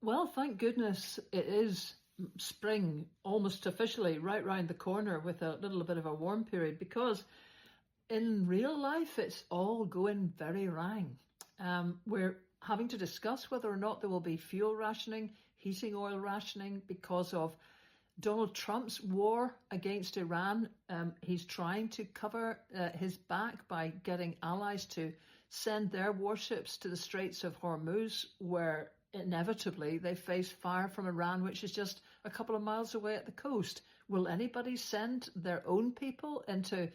Well, thank goodness it is spring almost officially right round the corner with a little bit of a warm period, because in real life it's all going very wrong. We're having to discuss whether or not there will be fuel rationing, heating oil rationing because of Donald Trump's war against Iran. He's trying to cover his back by getting allies to send their warships to the Straits of Hormuz, where inevitably they face fire from Iran, which is just a couple of miles away at the coast. Will anybody send their own people into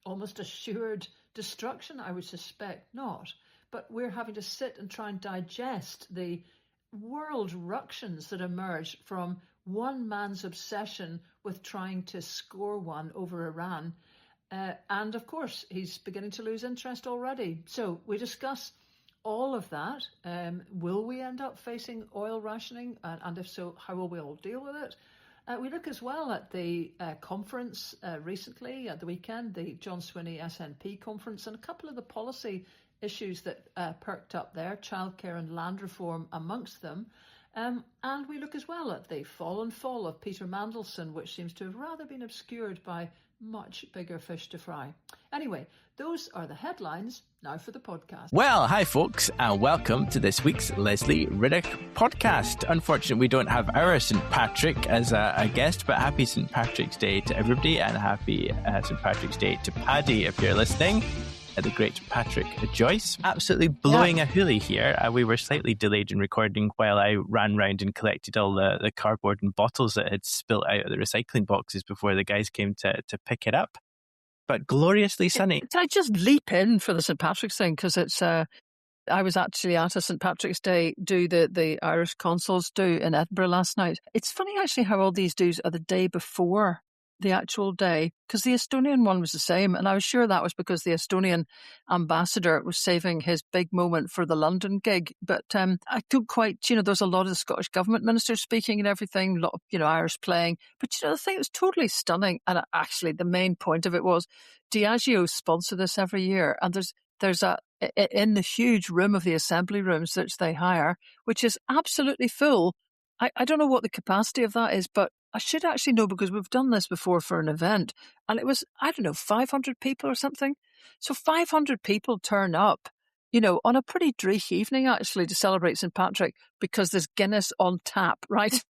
almost assured destruction? I would suspect not. But we're having to sit and try and digest the world ructions that emerge from one man's obsession with trying to score one over Iran. And of course, he's beginning to lose interest already. So we discuss all of that. Will we end up facing oil rationing? And if so, how will we all deal with it? We look as well at the conference recently at the weekend, the John Swinney SNP conference, and a couple of the policy issues that perked up there, childcare and land reform amongst them. And we look as well at the fall of Peter Mandelson, which seems to have rather been obscured by much bigger fish to fry. Anyway, those are the headlines. Now for the podcast. Well, hi folks, and welcome to this week's Lesley Riddick podcast. Unfortunately, we don't have our St. Patrick as a guest, but happy St. Patrick's Day to everybody, and happy St. Patrick's Day to Paddy if you're listening. The great Patrick Joyce. Absolutely blowing a hoolie here. We were slightly delayed in recording while I ran round and collected all the cardboard and bottles that had spilt out of the recycling boxes before the guys came to pick it up. But gloriously sunny. Did I just leap in for the St. Patrick's thing? Because it's, I was actually at a St. Patrick's Day do the Irish Consuls do in Edinburgh last night. It's funny actually how all these do's are the day before the actual day, because the Estonian one was the same, and I was sure that was because the Estonian ambassador was saving his big moment for the London gig. But I couldn't quite, there's a lot of the Scottish government ministers speaking and everything, a lot of, Irish playing. But the thing that was totally stunning, and actually the main point of it was Diageo sponsor this every year, and there's in the huge room of the assembly rooms that they hire, which is absolutely full. I don't know what the capacity of that is, but I should actually know because we've done this before for an event, and it was, 500 people or something. So 500 people turn up, on a pretty dreich evening actually to celebrate St. Patrick because there's Guinness on tap, right?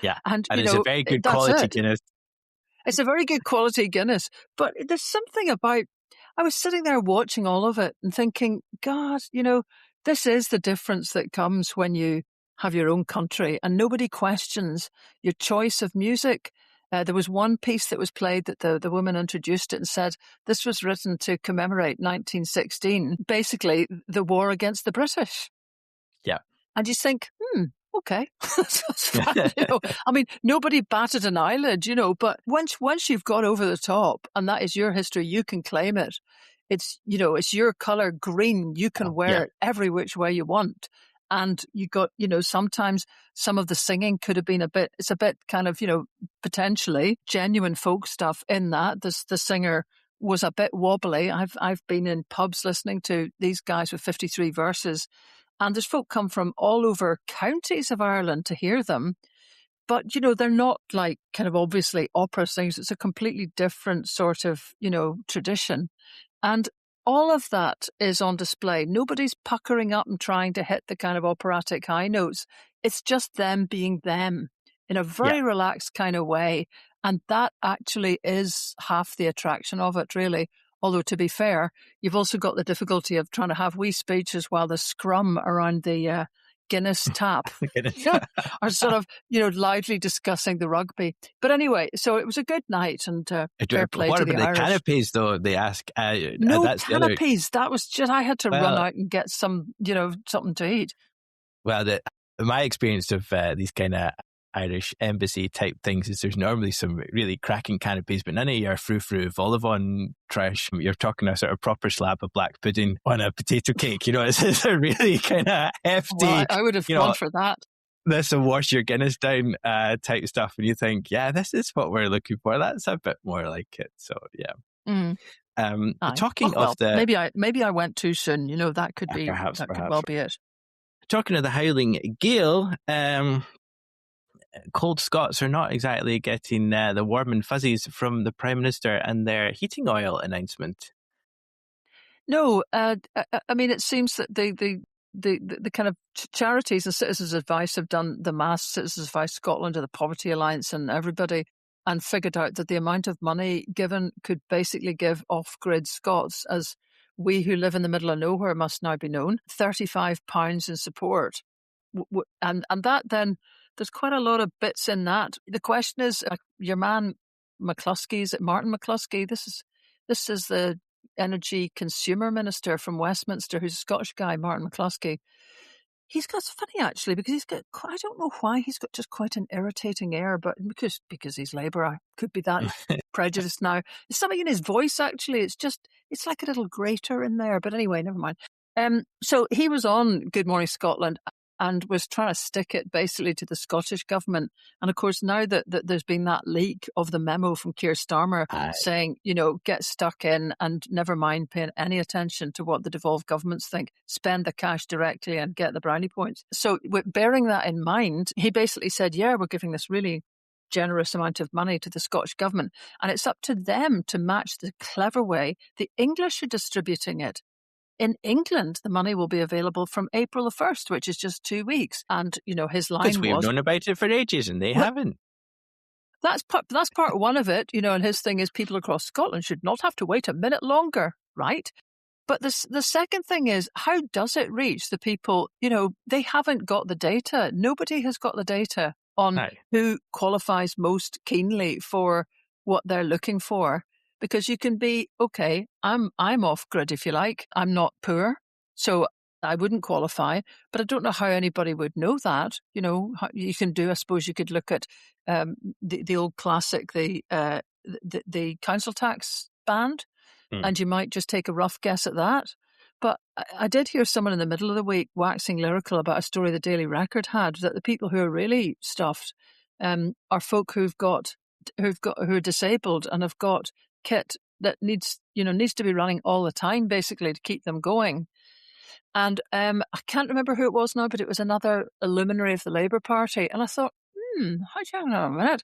Yeah, and it's a very good quality Guinness. It's a very good quality Guinness, but there's something about, I was sitting there watching all of it and thinking, God, this is the difference that comes when you have your own country and nobody questions your choice of music. There was one piece that was played that the woman introduced it and said this was written to commemorate 1916, basically the war against the British. Yeah. And you think, okay, that's fine. I mean, nobody batted an eyelid, but once you've got over the top and that is your history, you can claim it. It's, it's your colour green. You can wear it every which way you want. And you got, sometimes some of the singing could have been it's a bit kind of, potentially genuine folk stuff in that. The singer was a bit wobbly. I've been in pubs listening to these guys with 53 verses, and there's folk come from all over counties of Ireland to hear them. But, they're not like kind of obviously opera singers. It's a completely different sort of, tradition. And all of that is on display. Nobody's puckering up and trying to hit the kind of operatic high notes. It's just them being them in a very relaxed kind of way. And that actually is half the attraction of it, really. Although, to be fair, you've also got the difficulty of trying to have wee speeches while the scrum around the Guinness tap are sort of, loudly discussing the rugby. But anyway, so it was a good night and fair play to the Irish. What about the canapes, though, they ask? No canapes. That was just, I had to run out and get some, something to eat. Well, my experience of these kind of Irish embassy type things is there's normally some really cracking canapes, but none of your frou-frou vol-au-vent trash. You're talking a sort of proper slab of black pudding on a potato cake. It's a really kind of hefty. Well, I would have gone for that. This will wash your Guinness down type stuff, and you think, yeah, this is what we're looking for. That's a bit more like it. So yeah. Talking of the maybe I went too soon. That could be perhaps. Could well be it. Talking of the howling gale, cold Scots are not exactly getting the warm and fuzzies from the Prime Minister and their heating oil announcement. No, I mean, it seems that the kind of charities and Citizens Advice have done the mass, Citizens Advice Scotland, or the Poverty Alliance, and everybody, and figured out that the amount of money given could basically give off-grid Scots, as we who live in the middle of nowhere must now be known, £35 in support. And that then, there's quite a lot of bits in that. The question is, your man McCluskey, is it Martin McCluskey? This is the Energy Consumer Minister from Westminster, who's a Scottish guy, Martin McCluskey. He's got, it's funny actually, because he's got, I don't know why, he's got just quite an irritating air, but because he's Labour, I could be that prejudiced now. There's something in his voice actually, it's like a little grater in there, but anyway, never mind. So he was on Good Morning Scotland and was trying to stick it basically to the Scottish government. And of course, now that there's been that leak of the memo from Keir Starmer saying, get stuck in and never mind paying any attention to what the devolved governments think, spend the cash directly and get the brownie points. So with bearing that in mind, he basically said, yeah, we're giving this really generous amount of money to the Scottish government, and it's up to them to match the clever way the English are distributing it. In England, the money will be available from April the 1st, which is just 2 weeks. And, his line was... Because we've known about it for ages and they haven't. That's part one of it, and his thing is people across Scotland should not have to wait a minute longer, right? But the second thing is, how does it reach the people? They haven't got the data. Nobody has got the data on who qualifies most keenly for what they're looking for. Because you can be, okay, I'm off grid if you like. I'm not poor, so I wouldn't qualify. But I don't know how anybody would know that. How you can do. I suppose you could look at the old classic, the council tax band, and you might just take a rough guess at that. But I did hear someone in the middle of the week waxing lyrical about a story the Daily Record had, that the people who are really stuffed are folk who are disabled and have got kit that needs to be running all the time, basically, to keep them going. And I can't remember who it was now, but it was another luminary of the Labour Party. And I thought, hang on a minute.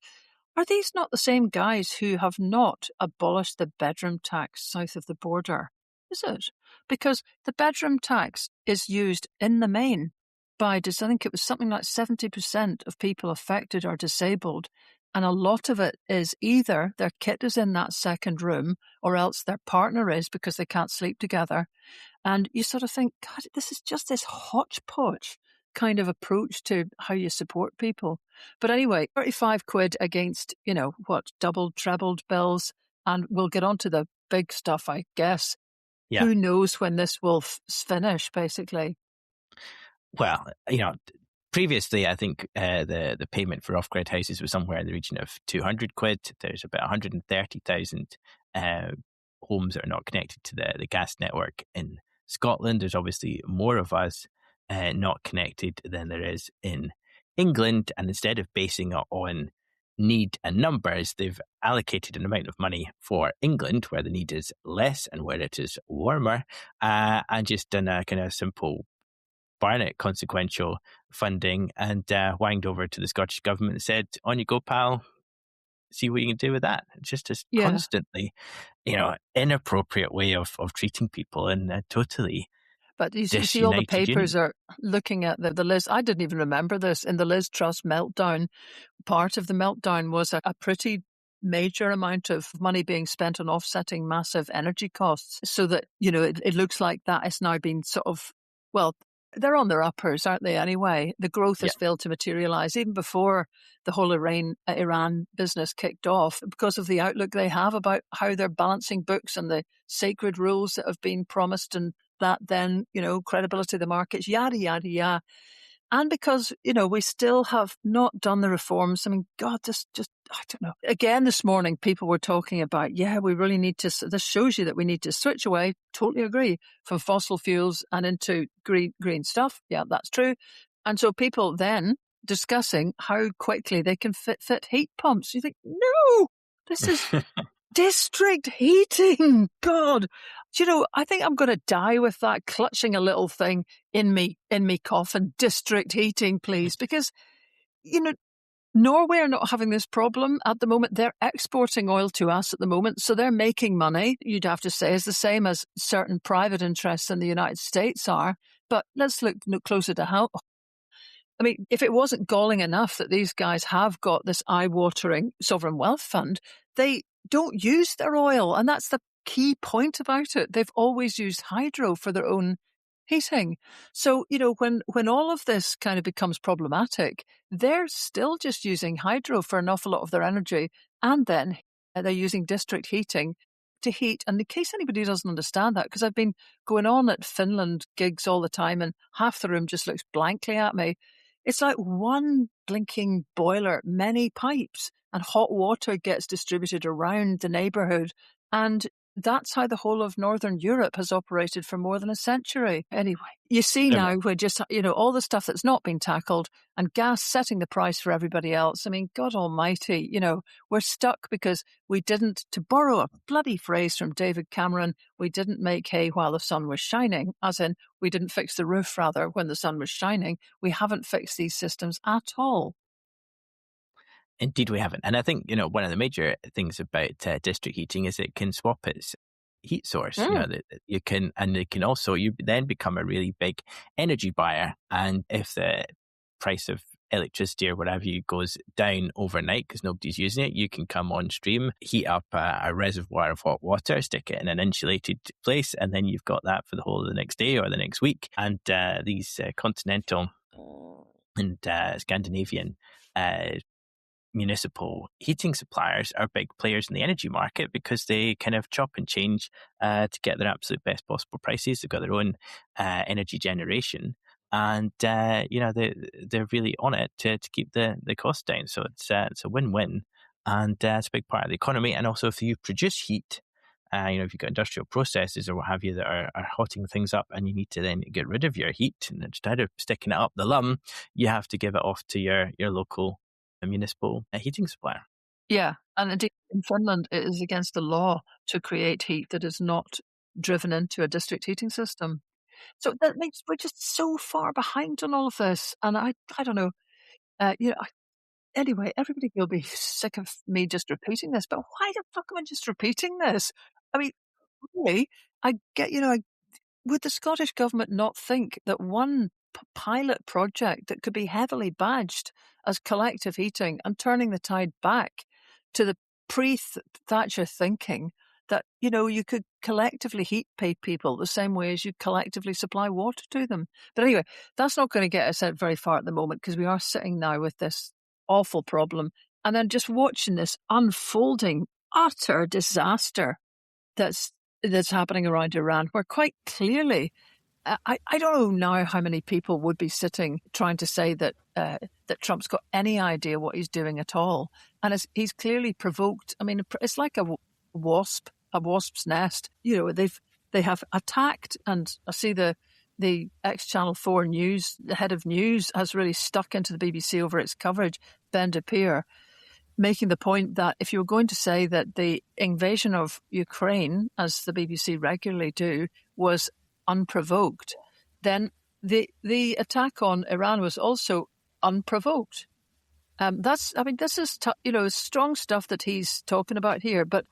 Are these not the same guys who have not abolished the bedroom tax south of the border? Is it? Because the bedroom tax is used in the main by, I think it was something like 70% of people affected are disabled. And a lot of it is either their kit is in that second room or else their partner is, because they can't sleep together. And you sort of think, God, this is just this hodgepodge kind of approach to how you support people. But anyway, 35 quid against, doubled, trebled bills. And we'll get on to the big stuff, I guess. Yeah. Who knows when this will finish, basically? Well, previously, I think the payment for off-grid houses was somewhere in the region of 200 quid. There's about 130,000 homes that are not connected to the gas network in Scotland. There's obviously more of us not connected than there is in England. And instead of basing it on need and numbers, they've allocated an amount of money for England where the need is less and where it is warmer, and just done a kind of simple Barnett consequential funding and wanged over to the Scottish government and said, on you go, pal, see what you can do with that. It's just this constantly, inappropriate way of treating people, and totally. But you see all the papers are looking at the Liz. I didn't even remember this. In the Liz Truss meltdown, part of the meltdown was a pretty major amount of money being spent on offsetting massive energy costs, so that, it looks like that has now been sort of, well, they're on their uppers, aren't they, anyway? The growth has failed to materialise even before the whole Iran business kicked off, because of the outlook they have about how they're balancing books and the sacred rules that have been promised, and that then, credibility of the markets, yada, yada, yada. And because, we still have not done the reforms. I mean, God, this just, I don't know. Again, this morning, people were talking about, we really need to, this shows you that we need to switch away, totally agree, from fossil fuels and into green stuff. Yeah, that's true. And so people then discussing how quickly they can fit heat pumps. You think, no, this is District heating, God. Do you know, I think I'm going to die with that, clutching a little thing in me coffin. District heating, please. Because, you know, Norway are not having this problem at the moment. They're exporting oil to us at the moment, so they're making money. You'd have to say is the same as certain private interests in the United States are. But let's look closer to how. I mean, if it wasn't galling enough that these guys have got this eye-watering sovereign wealth fund, they don't use their oil, and that's the key point about it. They've always used hydro for their own heating. So, you know, when all of this kind of becomes problematic, they're still just using hydro for an awful lot of their energy, and then they're using district heating to heat. And in case anybody doesn't understand that, because I've been going on at Finland gigs all the time, and half the room just looks blankly at me. It's like one blinking boiler, many pipes, and hot water gets distributed around the neighbourhood. And that's how the whole of Northern Europe has operated for more than a century. Anyway, you see now we're just, you know, all the stuff that's not been tackled, and gas setting the price for everybody else. I mean, God almighty, you know, we're stuck because we didn't, to borrow a bloody phrase from David Cameron, we didn't make hay while the sun was shining, as in we didn't fix the roof, rather, when the sun was shining. We haven't fixed these systems at all. Indeed, we haven't. And I think, you know, one of the major things about district heating is it can swap its heat source. You know, that you can, and it can also, you then become a really big energy buyer. And if the price of electricity or whatever you goes down overnight because nobody's using it, you can come on stream, heat up a reservoir of hot water, stick it in an insulated place, and then you've got that for the whole of the next day or the next week. And these continental and Scandinavian municipal heating suppliers are big players in the energy market because they kind of chop and change to get their absolute best possible prices. They've got their own energy generation, and you know, they're really on it to keep the cost down. So it's a win-win, and it's a big part of the economy. And also, if you produce heat, you know, if you've got industrial processes or what have you that are hotting things up, and you need to then get rid of your heat, and instead of sticking it up the lum, you have to give it off to your local municipal heating supplier. Yeah, and indeed in Finland it is against the law to create heat that is not driven into a district heating system. So that makes we're just so far behind on all of this, and I don't know. You know, anyway, everybody will be sick of me just repeating this, but why the fuck am I just repeating this? I mean, really, I get, you know, would the Scottish government not think that one pilot project that could be heavily badged as collective heating and turning the tide back to the pre-Thatcher thinking that, you know, you could collectively heat pay people the same way as you collectively supply water to them? But anyway, that's not going to get us out very far at the moment, because we are sitting now with this awful problem and then just watching this unfolding utter disaster that's happening around Iran, where quite clearly, I don't know now how many people would be sitting trying to say that that Trump's got any idea what he's doing at all, and he's clearly provoked. I mean, it's like a wasp's nest. You know, they have attacked, and I see the ex-Channel 4 news, the head of news, has really stuck into the BBC over its coverage, Ben DePere, making the point that if you were going to say that the invasion of Ukraine, as the BBC regularly do, was unprovoked, then the attack on Iran was also unprovoked. This is you know, strong stuff that he's talking about here, but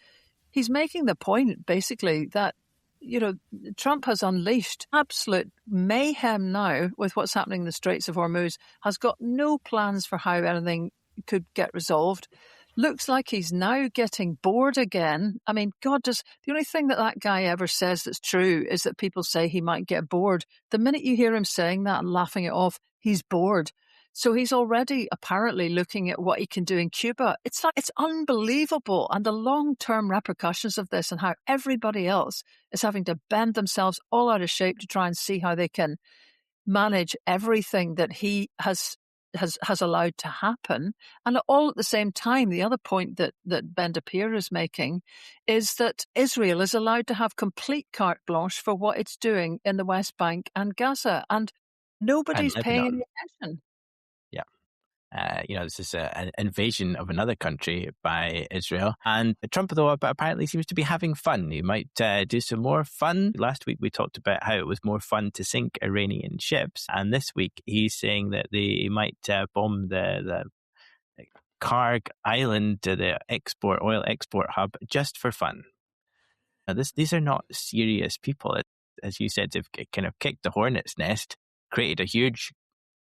he's making the point basically that, you know, Trump has unleashed absolute mayhem now with what's happening in the Straits of Hormuz, has got no plans for how anything could get resolved. Looks like he's now getting bored again. I mean, God, the only thing that guy ever says that's true is that people say he might get bored. The minute you hear him saying that and laughing it off, he's bored. So he's already apparently looking at what he can do in Cuba. It's unbelievable. And the long-term repercussions of this, and how everybody else is having to bend themselves all out of shape to try and see how they can manage everything that he has allowed to happen. And all at the same time, the other point that Ben DePere is making is that Israel is allowed to have complete carte blanche for what it's doing in the West Bank and Gaza, and nobody's paying any attention. Yeah. This is an invasion of another country by Israel. And Trump, though, apparently seems to be having fun. He might do some more fun. Last week, we talked about how it was more fun to sink Iranian ships. And this week, he's saying that they might bomb the Karg Island, the oil export hub, just for fun. Now, these are not serious people. As you said, they've kind of kicked the hornet's nest, created a huge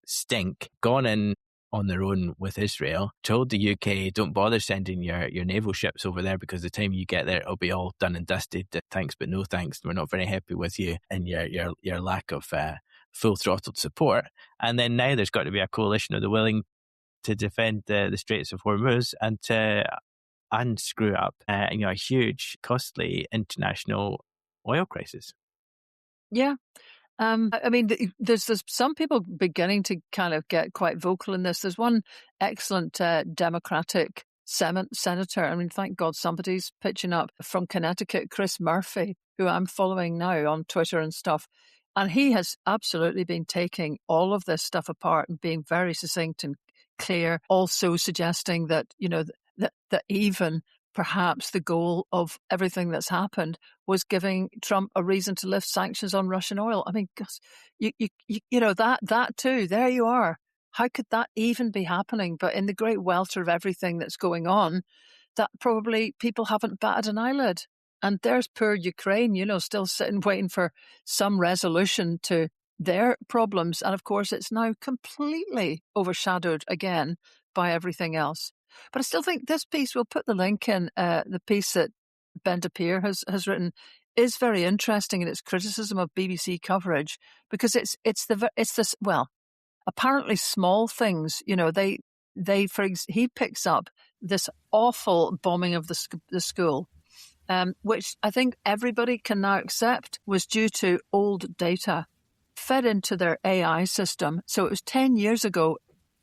stink, gone in on their own with Israel, told the UK, don't bother sending your naval ships over there because the time you get there, it'll be all done and dusted. Thanks, but no thanks. We're not very happy with you and your lack of full-throttled support. And then now there's got to be a coalition of the willing to defend the Straits of Hormuz and to unscrew up a huge, costly international oil crisis. Yeah. I mean, there's some people beginning to kind of get quite vocal in this. There's one excellent Democratic senator. I mean, thank God somebody's pitching up from Connecticut, Chris Murphy, who I'm following now on Twitter and stuff. And he has absolutely been taking all of this stuff apart and being very succinct and clear, also suggesting that, that even perhaps the goal of everything that's happened was giving Trump a reason to lift sanctions on Russian oil. I mean, that too, there you are. How could that even be happening? But in the great welter of everything that's going on, that probably people haven't batted an eyelid. And there's poor Ukraine, still sitting waiting for some resolution to their problems. And of course, it's now completely overshadowed again by everything else. But I still think this piece, we'll put the link in, the piece that Ben-Dapir has written, is very interesting in its criticism of BBC coverage, because it's this, well, apparently small things. He picks up this awful bombing of the school, which I think everybody can now accept was due to old data fed into their AI system. So it was 10 years ago.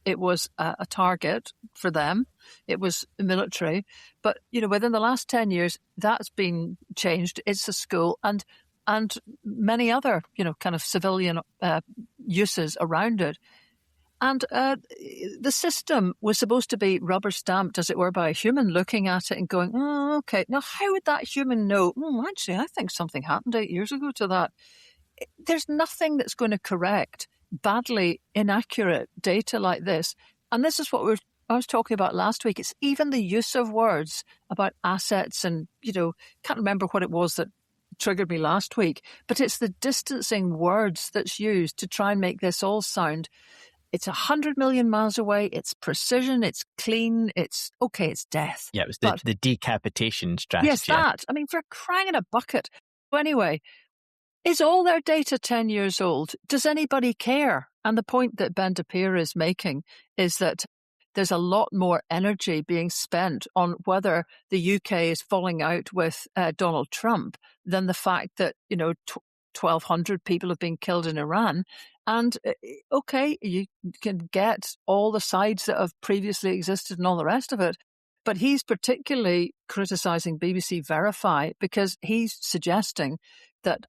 It was a target for them. It was military. But, within the last 10 years, that's been changed. It's a school and many other, kind of civilian uses around it. And the system was supposed to be rubber stamped, as it were, by a human looking at it and going, oh, okay. Now, how would that human know? Actually, I think something happened 8 years ago to that. There's nothing that's going to correct badly inaccurate data like this. And this is what I was talking about last week. It's even the use of words about assets and, can't remember what it was that triggered me last week, but it's the distancing words that's used to try and make this all sound. It's 100 million miles away. It's precision. It's clean. It's death. Yeah, it was the decapitation strategy. Yes, that. I mean, for crying in a bucket. So anyway, is all their data 10 years old? Does anybody care? And the point that Ben-Dapir is making is that there's a lot more energy being spent on whether the UK is falling out with Donald Trump than the fact that, 1,200 people have been killed in Iran. And, you can get all the sides that have previously existed and all the rest of it. But he's particularly criticising BBC Verify because he's suggesting that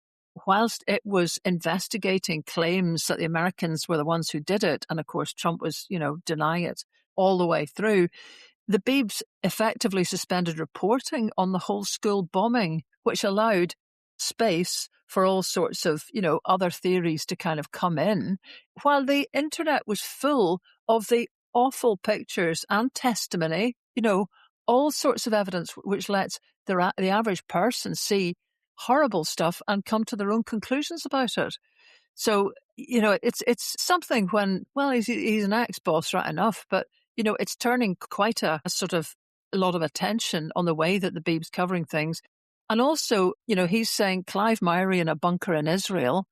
whilst it was investigating claims that the Americans were the ones who did it, and of course Trump was, denying it all the way through, the Beebs effectively suspended reporting on the whole school bombing, which allowed space for all sorts of, other theories to kind of come in, while the internet was full of the awful pictures and testimony, all sorts of evidence which lets the average person see horrible stuff and come to their own conclusions about it. So, it's something when, well, he's an ex-boss, right enough, but, it's turning quite a lot of attention on the way that the Beeb's covering things. And also, he's saying Clive Myrie in a bunker in Israel,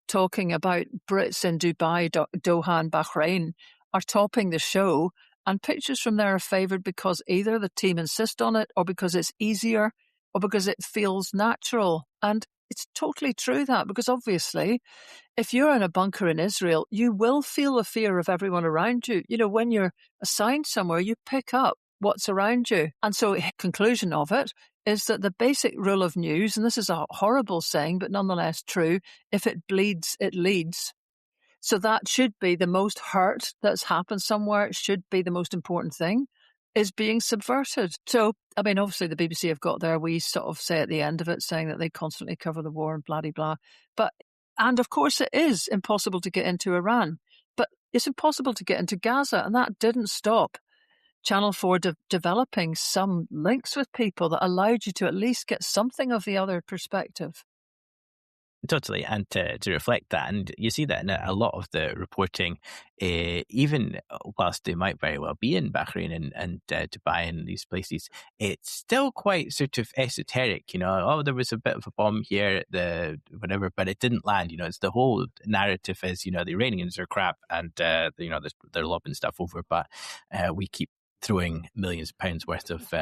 talking about Brits in Dubai, Doha and Bahrain are topping the show, and pictures from there are favoured because either the team insist on it or because it's easier or because it feels natural. And it's totally true that, because obviously if you're in a bunker in Israel, you will feel the fear of everyone around you. When you're assigned somewhere, you pick up what's around you. And so conclusion of it is that the basic rule of news, and this is a horrible saying, but nonetheless true, if it bleeds, it leads. So that should be the most hurt that's happened somewhere. It should be the most important thing, is being subverted. So, I mean, obviously the BBC have got their wee sort of say at the end of it, saying that they constantly cover the war and blah-de-blah. And of course it is impossible to get into Iran, but it's impossible to get into Gaza. And that didn't stop Channel 4 developing some links with people that allowed you to at least get something of the other perspective. Totally, and to reflect that, and you see that in a lot of the reporting, even whilst they might very well be in Bahrain and Dubai and these places, it's still quite sort of esoteric, oh, there was a bit of a bomb here at the whatever, but it didn't land, it's the whole narrative is, the Iranians are crap and, they're lobbing stuff over, but we keep throwing millions of pounds worth of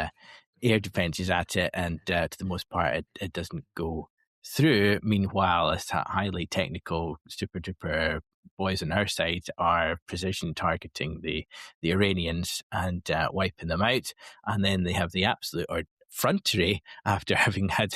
air defences at it, and to the most part, it doesn't go through. Meanwhile, it's highly technical, super duper boys on our side are precision targeting the Iranians and wiping them out, and then they have the absolute effrontery after having had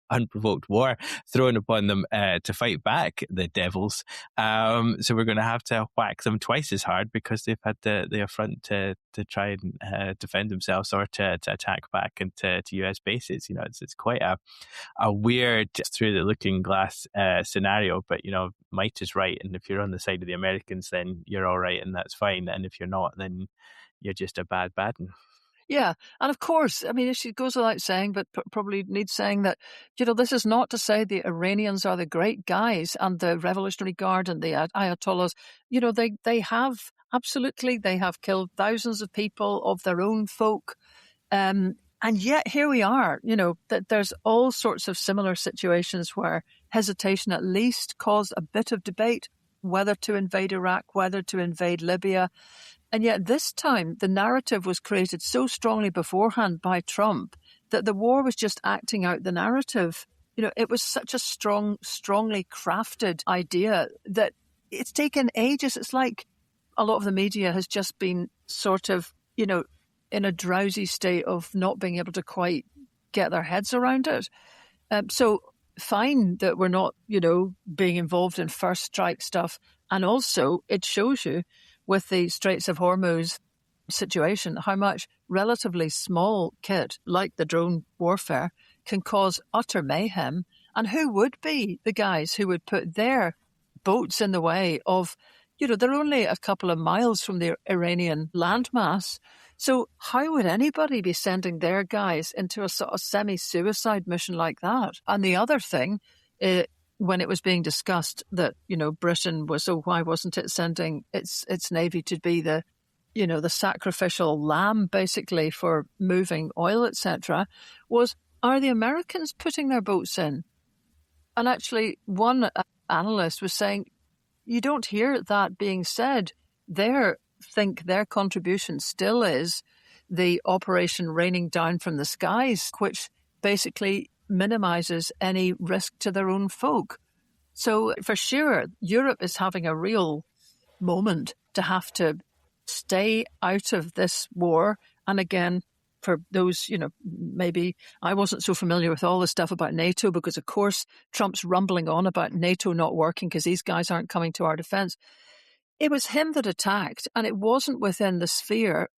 unprovoked war thrown upon them to fight back the devils. So we're going to have to whack them twice as hard because they've had the affront to try and defend themselves or to attack back into US bases. It's quite a weird through the looking glass scenario, but might is right, and if you're on the side of the Americans, then you're all right and that's fine, and if you're not, then you're just a bad one. Yeah, and of course, I mean, she goes without saying, but probably needs saying that, this is not to say the Iranians are the great guys and the Revolutionary Guard and the Ayatollahs. They have, absolutely, they have killed thousands of people of their own folk. And yet here we are, that there's all sorts of similar situations where hesitation at least caused a bit of debate, whether to invade Iraq, whether to invade Libya. And yet this time, the narrative was created so strongly beforehand by Trump that the war was just acting out the narrative. It was such a strongly crafted idea that it's taken ages. It's like a lot of the media has just been sort of, in a drowsy state of not being able to quite get their heads around it. So fine that we're not, being involved in first strike stuff. And also it shows you with the Straits of Hormuz situation, how much relatively small kit, like the drone warfare, can cause utter mayhem. And who would be the guys who would put their boats in the way of, they're only a couple of miles from the Iranian landmass. So how would anybody be sending their guys into a sort of semi-suicide mission like that? And the other thing, when it was being discussed that, Britain was, why wasn't it sending its navy to be the sacrificial lamb, basically, for moving oil, etc., are the Americans putting their boats in? And actually, one analyst was saying, you don't hear that being said. They think their contribution still is the operation raining down from the skies, which basically minimises any risk to their own folk. So for sure, Europe is having a real moment to have to stay out of this war. And again, for those, maybe I wasn't so familiar with all the stuff about NATO because, of course, Trump's rumbling on about NATO not working because these guys aren't coming to our defence. It was him that attacked, and it wasn't within the sphere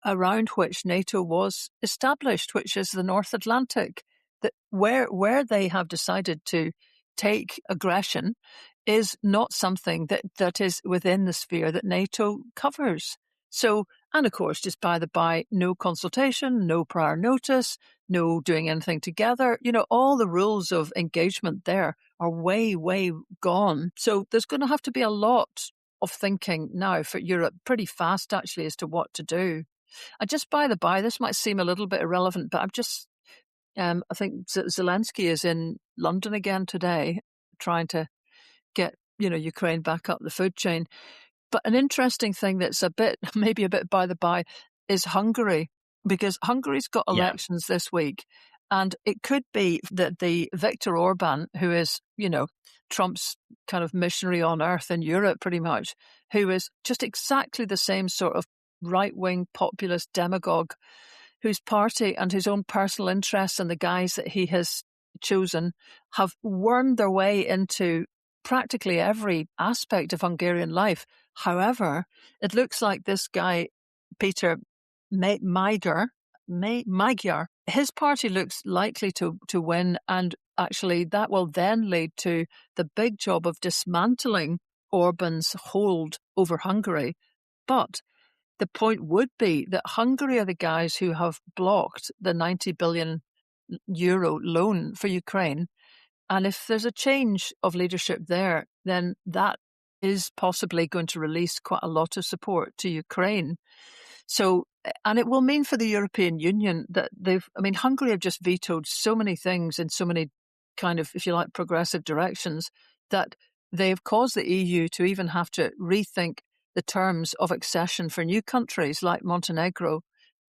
around which NATO was established, which is the North Atlantic. That where they have decided to take aggression is not something that is within the sphere that NATO covers. So, and of course, just by the by, no consultation, no prior notice, no doing anything together. All the rules of engagement there are way, way gone. So there's going to have to be a lot of thinking now for Europe, pretty fast actually, as to what to do. And just by the by, this might seem a little bit irrelevant, but I think Zelensky is in London again today, trying to get, Ukraine back up the food chain. But an interesting thing that's maybe a bit by the by is Hungary, because Hungary's got elections this week. And it could be that the Viktor Orban, who is, Trump's kind of missionary on earth in Europe, pretty much, who is just exactly the same sort of right-wing populist demagogue, whose party and his own personal interests and the guys that he has chosen have wormed their way into practically every aspect of Hungarian life. However, it looks like this guy, Peter Magyar, his party looks likely to win, and actually that will then lead to the big job of dismantling Orban's hold over Hungary. But the point would be that Hungary are the guys who have blocked the 90 billion euro loan for Ukraine. And if there's a change of leadership there, then that is possibly going to release quite a lot of support to Ukraine. So, and it will mean for the European Union that Hungary have just vetoed so many things in so many kind of, if you like, progressive directions that they've caused the EU to even have to rethink the terms of accession for new countries like Montenegro.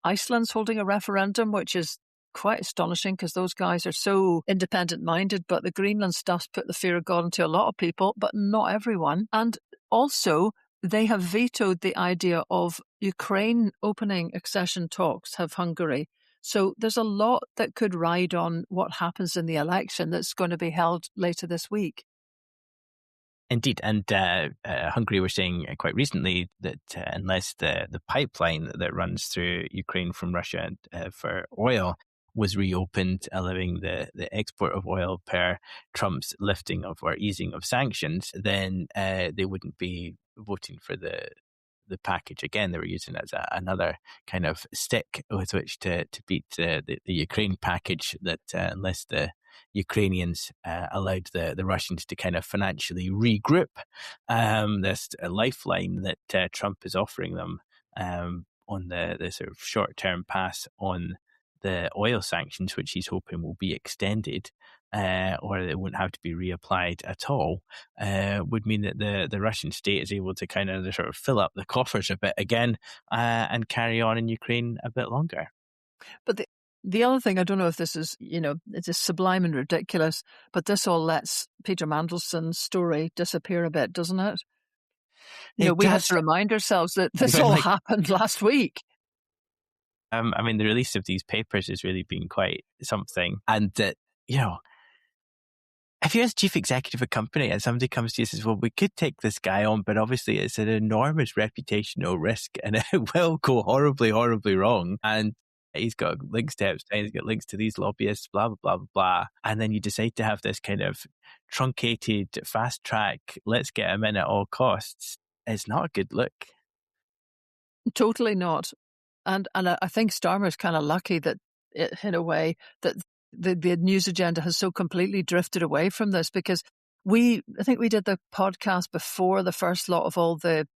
Iceland's holding a referendum, which is quite astonishing because those guys are so independent-minded, but the Greenland stuff's put the fear of God into a lot of people, but not everyone. And also, they have vetoed the idea of Ukraine opening accession talks, have Hungary. So there's a lot that could ride on what happens in the election that's going to be held later this week. Indeed, and Hungary were saying quite recently that unless the pipeline that runs through Ukraine from Russia for oil was reopened, allowing the export of oil per Trump's lifting of or easing of sanctions, then they wouldn't be voting for the package again. They were using it as another kind of stick with which to beat the Ukraine package, that unless the Ukrainians allowed the Russians to kind of financially regroup, this lifeline that Trump is offering them on the sort of short-term pass on the oil sanctions, which he's hoping will be extended, or it won't have to be reapplied at all, would mean that the Russian state is able to kind of sort of fill up the coffers a bit again and carry on in Ukraine a bit longer. But the other thing, I don't know if this is, it's just sublime and ridiculous, but this all lets Peter Mandelson's story disappear a bit, doesn't it? We have to remind ourselves that this all happened last week. The release of these papers has really been quite something. And that, if you're as chief executive of a company and somebody comes to you and says, well, we could take this guy on, but obviously it's an enormous reputational risk and it will go horribly, horribly wrong. And he's got links to Epstein, he's got links to these lobbyists, blah, blah, blah, blah, blah. And then you decide to have this kind of truncated, fast track, let's get him in at all costs. It's not a good look. Totally not. And I think Starmer's kind of lucky that, in a way, that the news agenda has so completely drifted away from this, because I think we did the podcast before the first lot of all the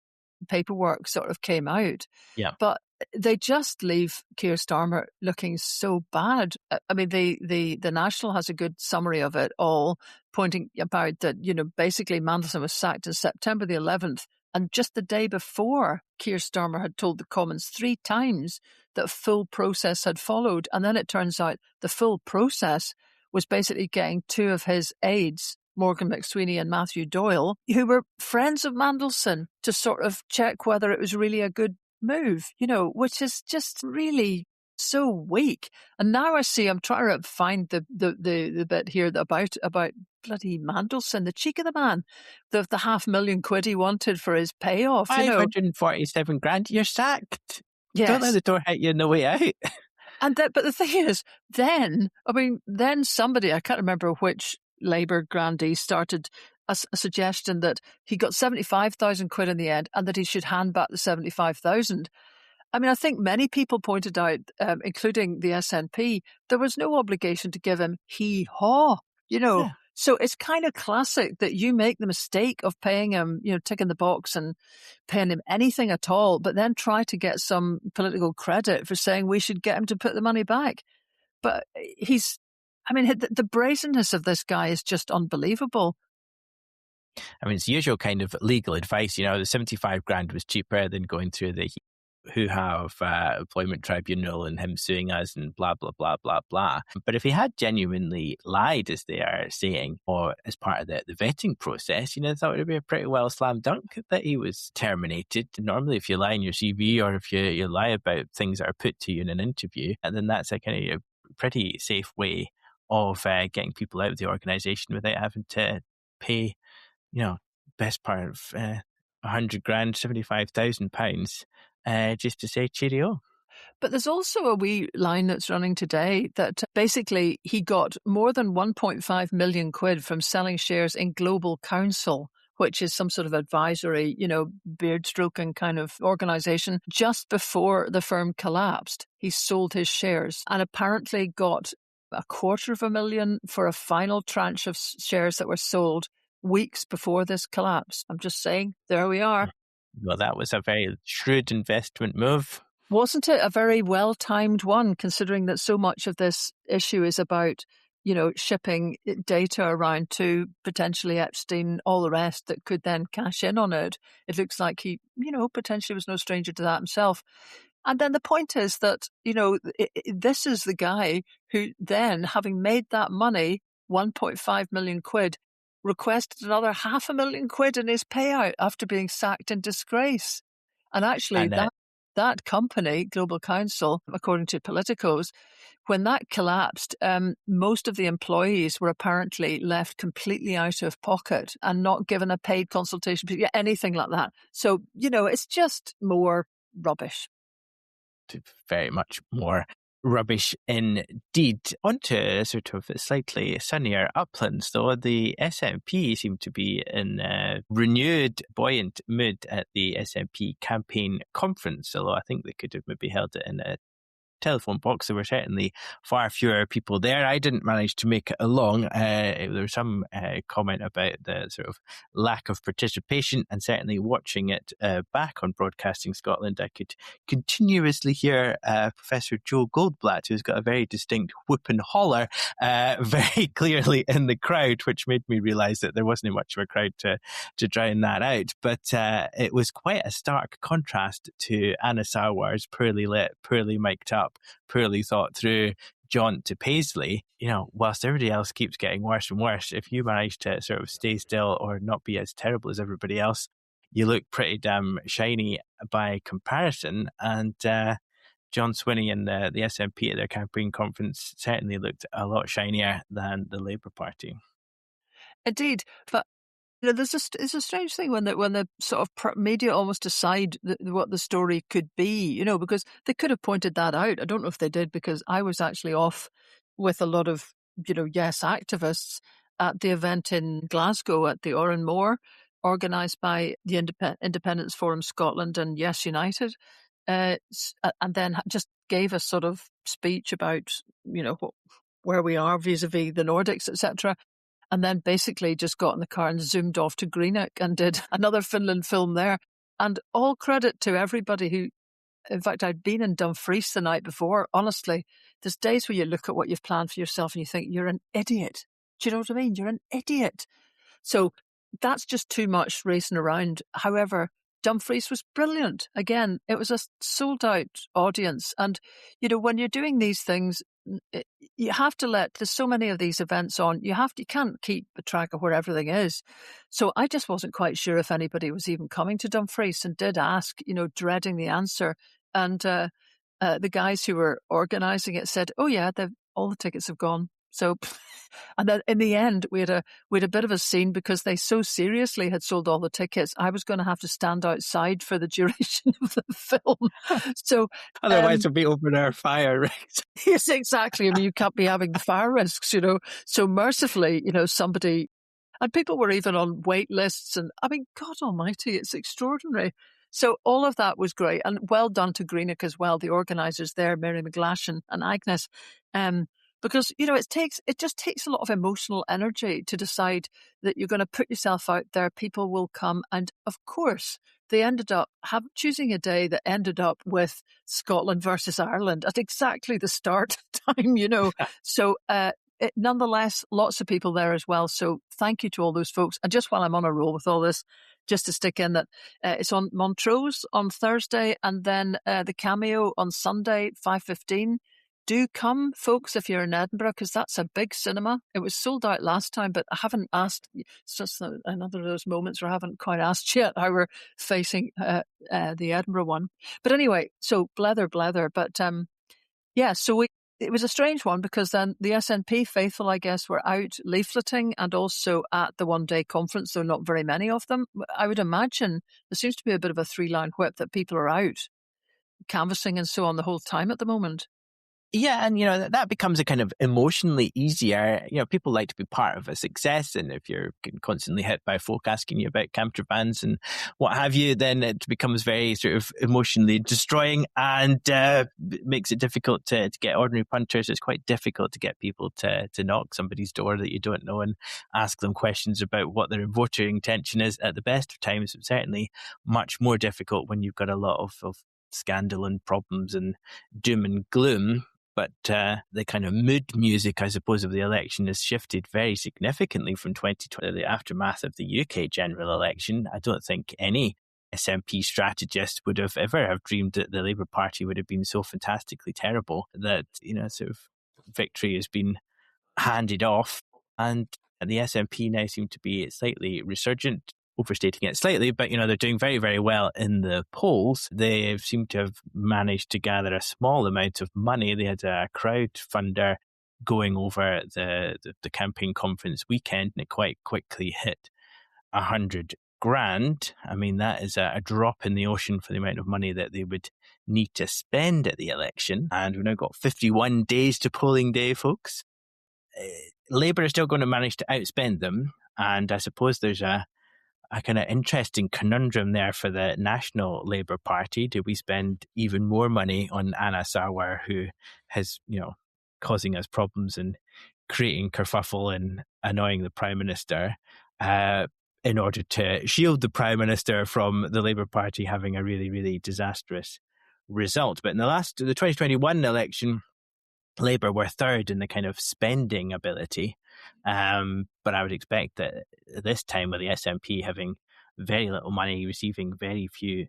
paperwork sort of came out. Yeah. But they just leave Keir Starmer looking so bad. I mean, the National has a good summary of it all, pointing about that, basically Mandelson was sacked on September the 11th. And just the day before, Keir Starmer had told the Commons 3 times that a full process had followed. And then it turns out the full process was basically getting 2 of his aides, Morgan McSweeney and Matthew Doyle, who were friends of Mandelson, to sort of check whether it was really a good move, which is just really so weak. And now I see, I'm trying to find the bit here about bloody Mandelson, the cheek of the man, the £500,000 he wanted for his payoff. 547 grand, you're sacked. Yes. Don't let the door hit you on the way out. But the thing is, then somebody, I can't remember which Labour grandee, started a suggestion that he got 75,000 quid in the end and that he should hand back the 75,000. I think many people pointed out, including the SNP, there was no obligation to give him hee-haw, Yeah. So it's kind of classic that you make the mistake of paying him, ticking the box and paying him anything at all, but then try to get some political credit for saying we should get him to put the money back. But the brazenness of this guy is just unbelievable. It's the usual kind of legal advice. The 75 grand was cheaper than going through the who have employment tribunal and him suing us and blah, blah, blah, blah, blah. But if he had genuinely lied, as they are saying, or as part of the vetting process, I thought it would be a pretty well slam dunk that he was terminated. Normally, if you lie in your CV or if you lie about things that are put to you in an interview, and then that's a kind of pretty safe way of getting people out of the organisation without having to pay best part of 100 grand, £75,000, just to say cheerio. But there's also a wee line that's running today that basically he got more than 1.5 million quid from selling shares in Global Counsel, which is some sort of advisory, beard stroking kind of organisation. Just before the firm collapsed, he sold his shares and apparently got $250,000 for a final tranche of shares that were sold weeks before this collapse. I'm just saying, there we are. Well, that was a very shrewd investment move. Wasn't it a very well-timed one, considering that so much of this issue is about, shipping data around to potentially Epstein, all the rest that could then cash in on it? It looks like he, potentially was no stranger to that himself. And then the point is that, this is the guy who then, having made that money, 1.5 million quid, requested another £500,000 in his payout after being sacked in disgrace. And actually, that company, Global Counsel, according to Politicos, when that collapsed, most of the employees were apparently left completely out of pocket and not given a paid consultation, anything like that. So, it's just more rubbish. Very much more rubbish indeed. On to sort of slightly sunnier uplands, though. The SNP seem to be in a renewed, buoyant mood at the SNP campaign conference, although I think they could have maybe held it in a telephone box. There were certainly far fewer people there. I didn't manage to make it along. There was some comment about the sort of lack of participation, and certainly watching it back on Broadcasting Scotland, I could continuously hear Professor Joe Goldblatt, who's got a very distinct whoop and holler very clearly in the crowd, which made me realise that there wasn't much of a crowd to drown that out. But it was quite a stark contrast to Anna Sarwar's poorly lit, poorly mic'd up, poorly thought through jaunt to Paisley. Whilst everybody else keeps getting worse and worse, if you manage to sort of stay still or not be as terrible as everybody else, you look pretty damn shiny by comparison. And John Swinney and the SNP at their campaign conference certainly looked a lot shinier than the Labour Party. Indeed, but it's a strange thing when the sort of media almost decide what the story could be, because they could have pointed that out. I don't know if they did, because I was actually off with a lot of, Yes activists at the event in Glasgow at the Oran Moor, organised by the Independence Forum Scotland and Yes United, and then just gave a sort of speech about, where we are vis-a-vis the Nordics, etc. And then basically just got in the car and zoomed off to Greenock and did another Finland film there. And all credit to everybody who, in fact, I'd been in Dumfries the night before. Honestly, there's days where you look at what you've planned for yourself and you think, you're an idiot. Do you know what I mean? You're an idiot. So that's just too much racing around. However, Dumfries was brilliant. Again, it was a sold out audience. And, when you're doing these things, you have to there's so many of these events on, you can't keep a track of where everything is. So I just wasn't quite sure if anybody was even coming to Dumfries, and did ask, dreading the answer. And the guys who were organising it said, oh yeah, all the tickets have gone. So, and then in the end, we had a bit of a scene because they so seriously had sold all the tickets. I was going to have to stand outside for the duration of the film. So otherwise, it'll be open air fire risks. Yes, exactly. I mean, you can't be having the fire risks, So mercifully, somebody, and people were even on wait lists, and I mean, God Almighty, it's extraordinary. So all of that was great, and well done to Greenock as well, the organisers there, Mary McGlashan and Agnes. Because, it just takes a lot of emotional energy to decide that you're going to put yourself out there. People will come. And of course, they ended up choosing a day that ended up with Scotland versus Ireland at exactly the start time, So nonetheless, lots of people there as well. So thank you to all those folks. And just while I'm on a roll with all this, just to stick in that it's on Montrose on Thursday, and then the Cameo on Sunday, 5:15. Do come, folks, if you're in Edinburgh, because that's a big cinema. It was sold out last time, but I haven't asked. It's just another of those moments where I haven't quite asked yet how we're facing the Edinburgh one. But anyway, so blether. But so it was a strange one because then the SNP faithful, I guess, were out leafleting and also at the one-day conference. There are not very many of them. I would imagine there seems to be a bit of a three-line whip that people are out canvassing and so on the whole time at the moment. Yeah, and that becomes a kind of emotionally easier. People like to be part of a success, and if you're constantly hit by folk asking you about camper vans and what have you, then it becomes very sort of emotionally destroying and makes it difficult to get ordinary punters. It's quite difficult to get people to knock somebody's door that you don't know and ask them questions about what their voting intention is at the best of times. It's certainly much more difficult when you've got a lot of scandal and problems and doom and gloom. But the kind of mood music, I suppose, of the election has shifted very significantly from 2020, the aftermath of the UK general election. I don't think any SNP strategist would have ever have dreamed that the Labour Party would have been so fantastically terrible that, sort of victory has been handed off. And the SNP now seem to be slightly resurgent, overstating it slightly, but they're doing very, very well in the polls. They seem to have managed to gather a small amount of money. They had a crowdfunder going over the campaign conference weekend, and it quite quickly hit 100 grand. I mean, that is a drop in the ocean for the amount of money that they would need to spend at the election. And we've now got 51 days to polling day, folks. Labour is still going to manage to outspend them, and I suppose there's a kind of interesting conundrum there for the National Labour Party. Do we spend even more money on Anna Sarwar, who has, causing us problems and creating kerfuffle and annoying the Prime Minister, in order to shield the Prime Minister from the Labour Party having a really, really disastrous result? But in the 2021 election, Labour were third in the kind of spending ability. But I would expect that this time, with the SNP having very little money, receiving very few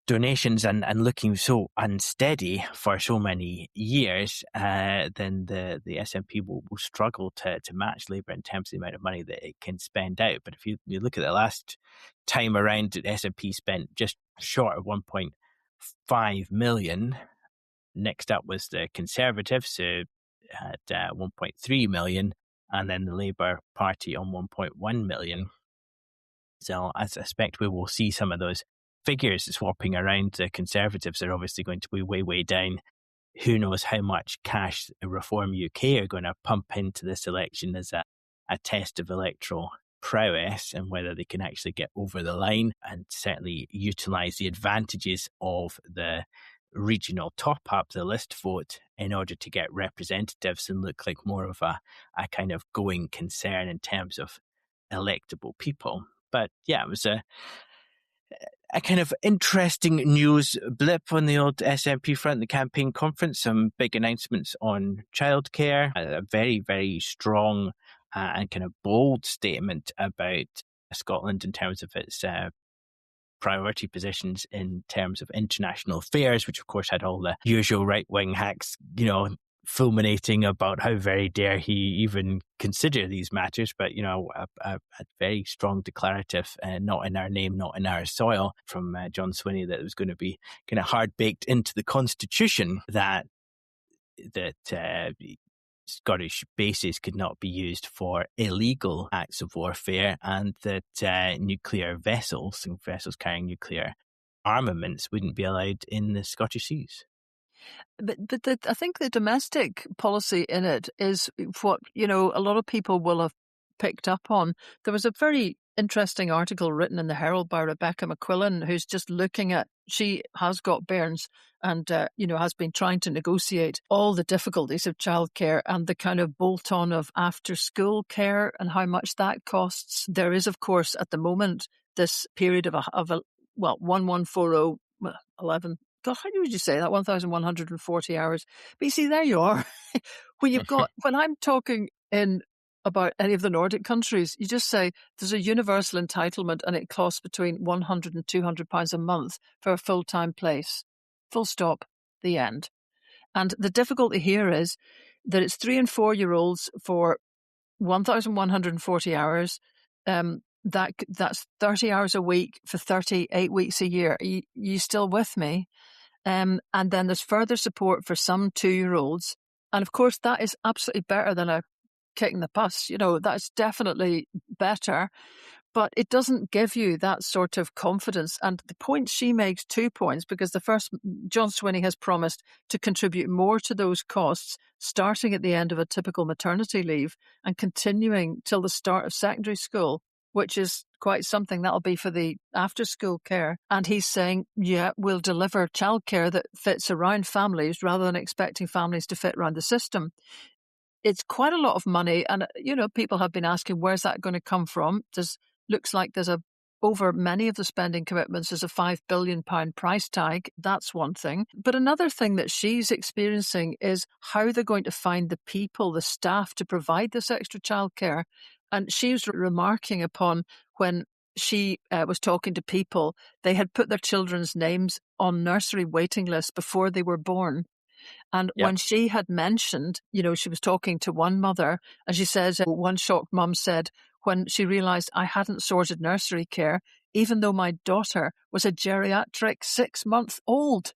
donations and looking so unsteady for so many years, then the SNP will struggle to match Labour in terms of the amount of money that it can spend out. But if you look at the last time around, the SNP spent just short of 1.5 million. Next up was the Conservatives, who had 1.3 million, and then the Labour Party on 1.1 million. So I suspect we will see some of those figures swapping around. The Conservatives are obviously going to be way, way down. Who knows how much cash Reform UK are going to pump into this election as a test of electoral prowess, and whether they can actually get over the line and certainly utilise the advantages of the regional top-up, the list vote, in order to get representatives and look like more of a kind of going concern in terms of electable people. But yeah, it was a kind of interesting news blip on the old SNP front, the campaign conference. Some big announcements on childcare, a very, very strong and kind of bold statement about Scotland in terms of its priority positions in terms of international affairs, which of course had all the usual right-wing hacks, fulminating about how very dare he even consider these matters. But, a very strong declarative, not in our name, not in our soil, from John Swinney, that it was going to be kind of hard-baked into the constitution that Scottish bases could not be used for illegal acts of warfare, and that nuclear vessels and vessels carrying nuclear armaments wouldn't be allowed in the Scottish seas. But I think the domestic policy in it is what, a lot of people will have picked up on. There was a very interesting article written in the Herald by Rebecca McQuillan, who's just looking at, she has got bairns and, has been trying to negotiate all the difficulties of childcare and the kind of bolt-on of after-school care and how much that costs. There is, of course, at the moment, this period of 1140, 11, God, how would you say that? 1,140 hours. But you see, there you are. When I'm talking in about any of the Nordic countries, you just say there's a universal entitlement and it costs between £100 and £200 a month for a full-time place. Full stop. The end. And the difficulty here is that it's 3 and 4 year olds for 1,140 hours. That's 30 hours a week for 38 weeks a year. Are you still with me? And then there's further support for some 2 year olds And of course, that is absolutely better than a kick in the bus. That's definitely better. But it doesn't give you that sort of confidence. And the point she makes, 2 points, because the first, John Swinney has promised to contribute more to those costs, starting at the end of a typical maternity leave and continuing till the start of secondary school, which is quite something. That'll be for the after-school care. And he's saying, yeah, we'll deliver childcare that fits around families rather than expecting families to fit around the system. It's quite a lot of money. And, people have been asking, where's that going to come from? Looks like there's over many of the spending commitments, there's a £5 billion price tag. That's one thing. But another thing that she's experiencing is how they're going to find the people, the staff to provide this extra childcare. And she was remarking upon when she was talking to people, they had put their children's names on nursery waiting lists before they were born. And when she had mentioned, she was talking to one mother, and she says, one shocked mum said, when she realised I hadn't sorted nursery care, even though my daughter was a geriatric 6-month-old,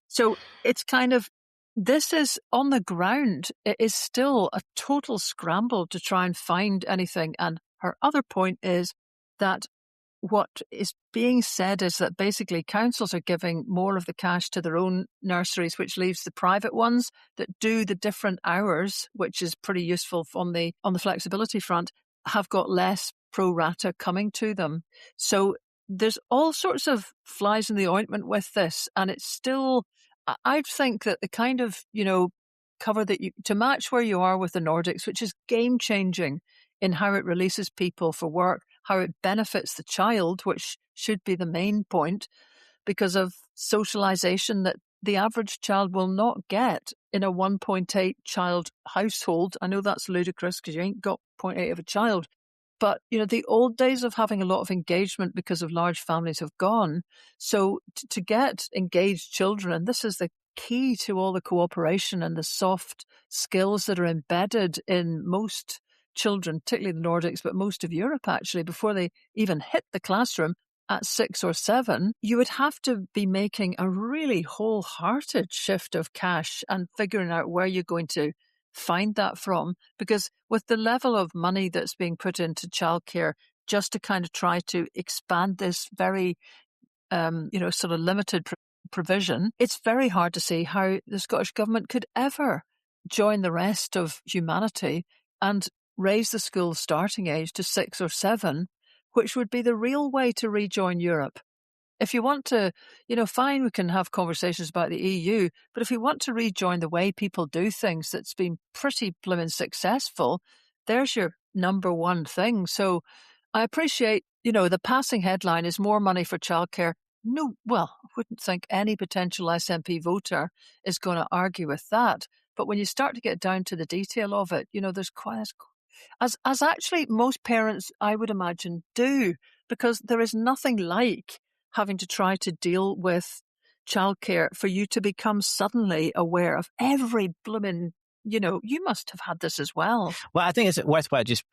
So it's kind of, this is on the ground. It is still a total scramble to try and find anything. And her other point is that what is being said is that basically councils are giving more of the cash to their own nurseries, which leaves the private ones that do the different hours, which is pretty useful on the flexibility front, have got less pro rata coming to them. So there's all sorts of flies in the ointment with this. And it's still, I think that the kind of, cover that to match where you are with the Nordics, which is game changing in how it releases people for work, how it benefits the child, which should be the main point, because of socialization that the average child will not get in a 1.8 child household. I know that's ludicrous because you ain't got 0.8 of a child. But, the old days of having a lot of engagement because of large families have gone. So to get engaged children, and this is the key to all the cooperation and the soft skills that are embedded in most children, particularly the Nordics, but most of Europe actually, before they even hit the classroom at 6 or 7, you would have to be making a really wholehearted shift of cash and figuring out where you're going to find that from. Because with the level of money that's being put into childcare, just to kind of try to expand this very, sort of limited provision, it's very hard to see how the Scottish Government could ever join the rest of humanity and raise the school starting age to 6 or 7, which would be the real way to rejoin Europe. If you want to, fine, we can have conversations about the EU, but if we want to rejoin the way people do things that's been pretty blooming successful, there's your number one thing. So I appreciate, the passing headline is more money for childcare. No, well, I wouldn't think any potential SNP voter is going to argue with that. But when you start to get down to the detail of it, there's quite as actually most parents, I would imagine, do, because there is nothing like having to try to deal with childcare for you to become suddenly aware of every blooming, you must have had this as well. Well, I think it's worthwhile just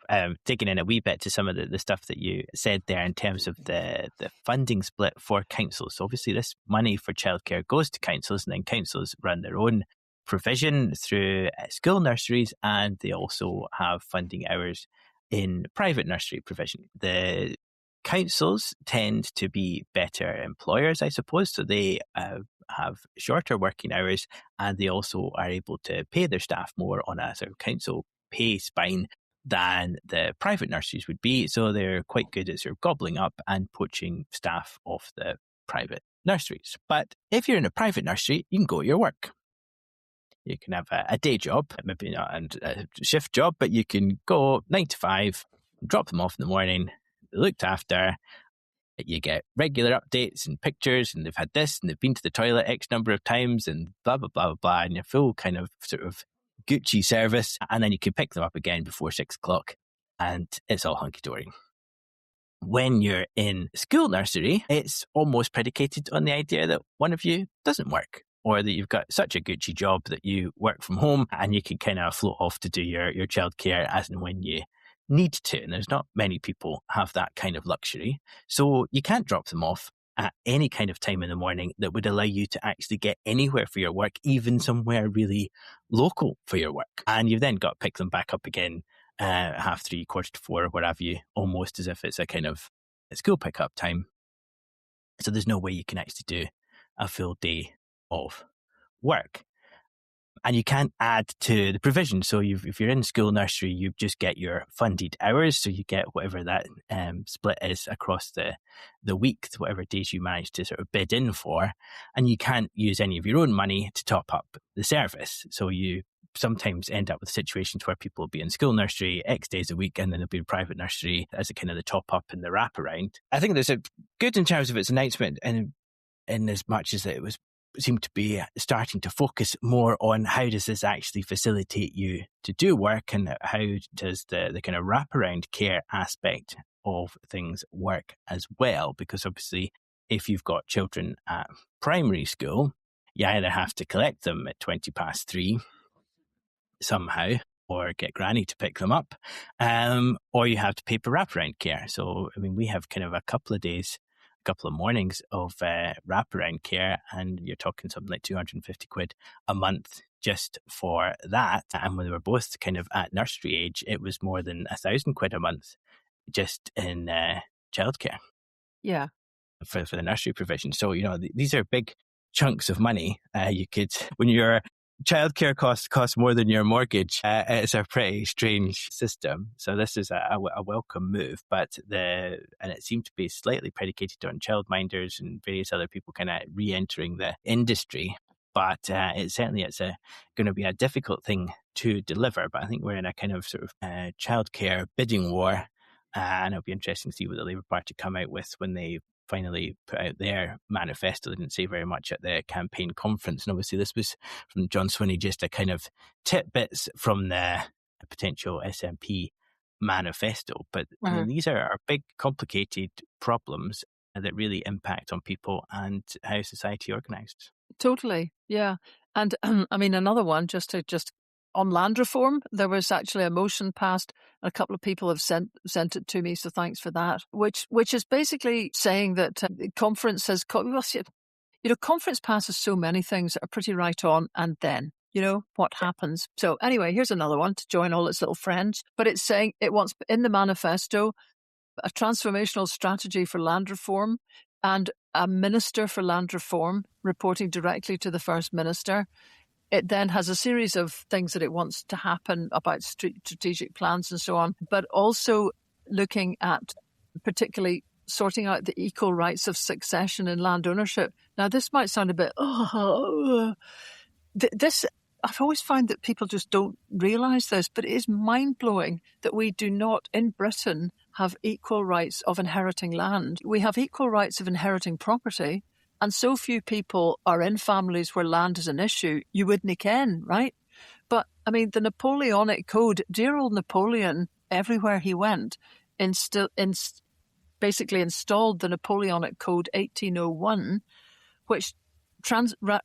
digging in a wee bit to some of the stuff that you said there in terms of the funding split for councils. So obviously this money for childcare goes to councils, and then councils run their own provision through school nurseries, and they also have funding hours in private nursery provision. The councils tend to be better employers, I suppose, so they have shorter working hours, and they also are able to pay their staff more on a sort of council pay spine than the private nurseries would be. So they're quite good at sort of gobbling up and poaching staff off the private nurseries. But if you're in a private nursery, you can go to your work. You can have a day job, maybe not a shift job, but you can go 9 to 5, drop them off in the morning, looked after. You get regular updates and pictures, and they've had this, and they've been to the toilet X number of times, and blah, blah, blah, blah, blah, and your full kind of sort of Gucci service. And then you can pick them up again before 6 o'clock, and it's all hunky-dory. When you're in school nursery, it's almost predicated on the idea that one of you doesn't work, or that you've got such a Gucci job that you work from home and you can kind of float off to do your childcare as and when you need to. And there's not many people have that kind of luxury. So you can't drop them off at any kind of time in the morning that would allow you to actually get anywhere for your work, even somewhere really local for your work. And you've then got to pick them back up again 3:30, 4:45, or whatever you, almost as if it's a kind of a school pickup time. So there's no way you can actually do a full day of work. And you can't add to the provision. So if you're in school nursery, you just get your funded hours. So you get whatever that split is across the week, whatever days you manage to sort of bid in for. And you can't use any of your own money to top up the service. So you sometimes end up with situations where people will be in school nursery X days a week, and then they'll be in private nursery as a kind of the top up and the wraparound. I think there's a good in terms of its announcement, and in as much as it seemed to be starting to focus more on how does this actually facilitate you to do work, and how does the kind of wraparound care aspect of things work as well. Because obviously, if you've got children at primary school, you either have to collect them at 3:20 somehow, or get granny to pick them up, or you have to pay for wraparound care. So, I mean, we have kind of a couple of mornings of wraparound care, and you're talking something like 250 quid a month just for that. And when they were both kind of at nursery age, it was more than 1,000 quid a month just in childcare. Yeah. For the nursery provision. So, these are big chunks of money. You could, when your childcare costs more than your mortgage, it's a pretty strange system. So this is a welcome move, and it seemed to be slightly predicated on childminders and various other people kind of re-entering the industry. But it's going to be a difficult thing to deliver. But I think we're in a kind of sort of childcare bidding war, and it'll be interesting to see what the Labour Party come out with when they finally put out their manifesto. They didn't say very much at the campaign conference. And obviously this was from John Swinney, just a kind of tidbits from the potential SNP manifesto. But these are big, complicated problems that really impact on people and how society organised. Totally, yeah. And I mean, another one, just on land reform, there was actually a motion passed. A couple of people have sent it to me, so thanks for that. Which is basically saying that the conference has, conference passes so many things that are pretty right on, and then what happens. So anyway, here's another one to join all its little friends. But it's saying it wants in the manifesto a transformational strategy for land reform and a minister for land reform reporting directly to the First Minister. It then has a series of things that it wants to happen about strategic plans and so on, but also looking at particularly sorting out the equal rights of succession in land ownership. Now, this might sound a bit, this, I've always found that people just don't realise this, but it is mind-blowing that we do not, in Britain, have equal rights of inheriting land. We have equal rights of inheriting property, and so few people are in families where land is an issue, you wouldn't ken, right? But, I mean, the Napoleonic Code, dear old Napoleon, everywhere he went, basically installed the Napoleonic Code 1801, which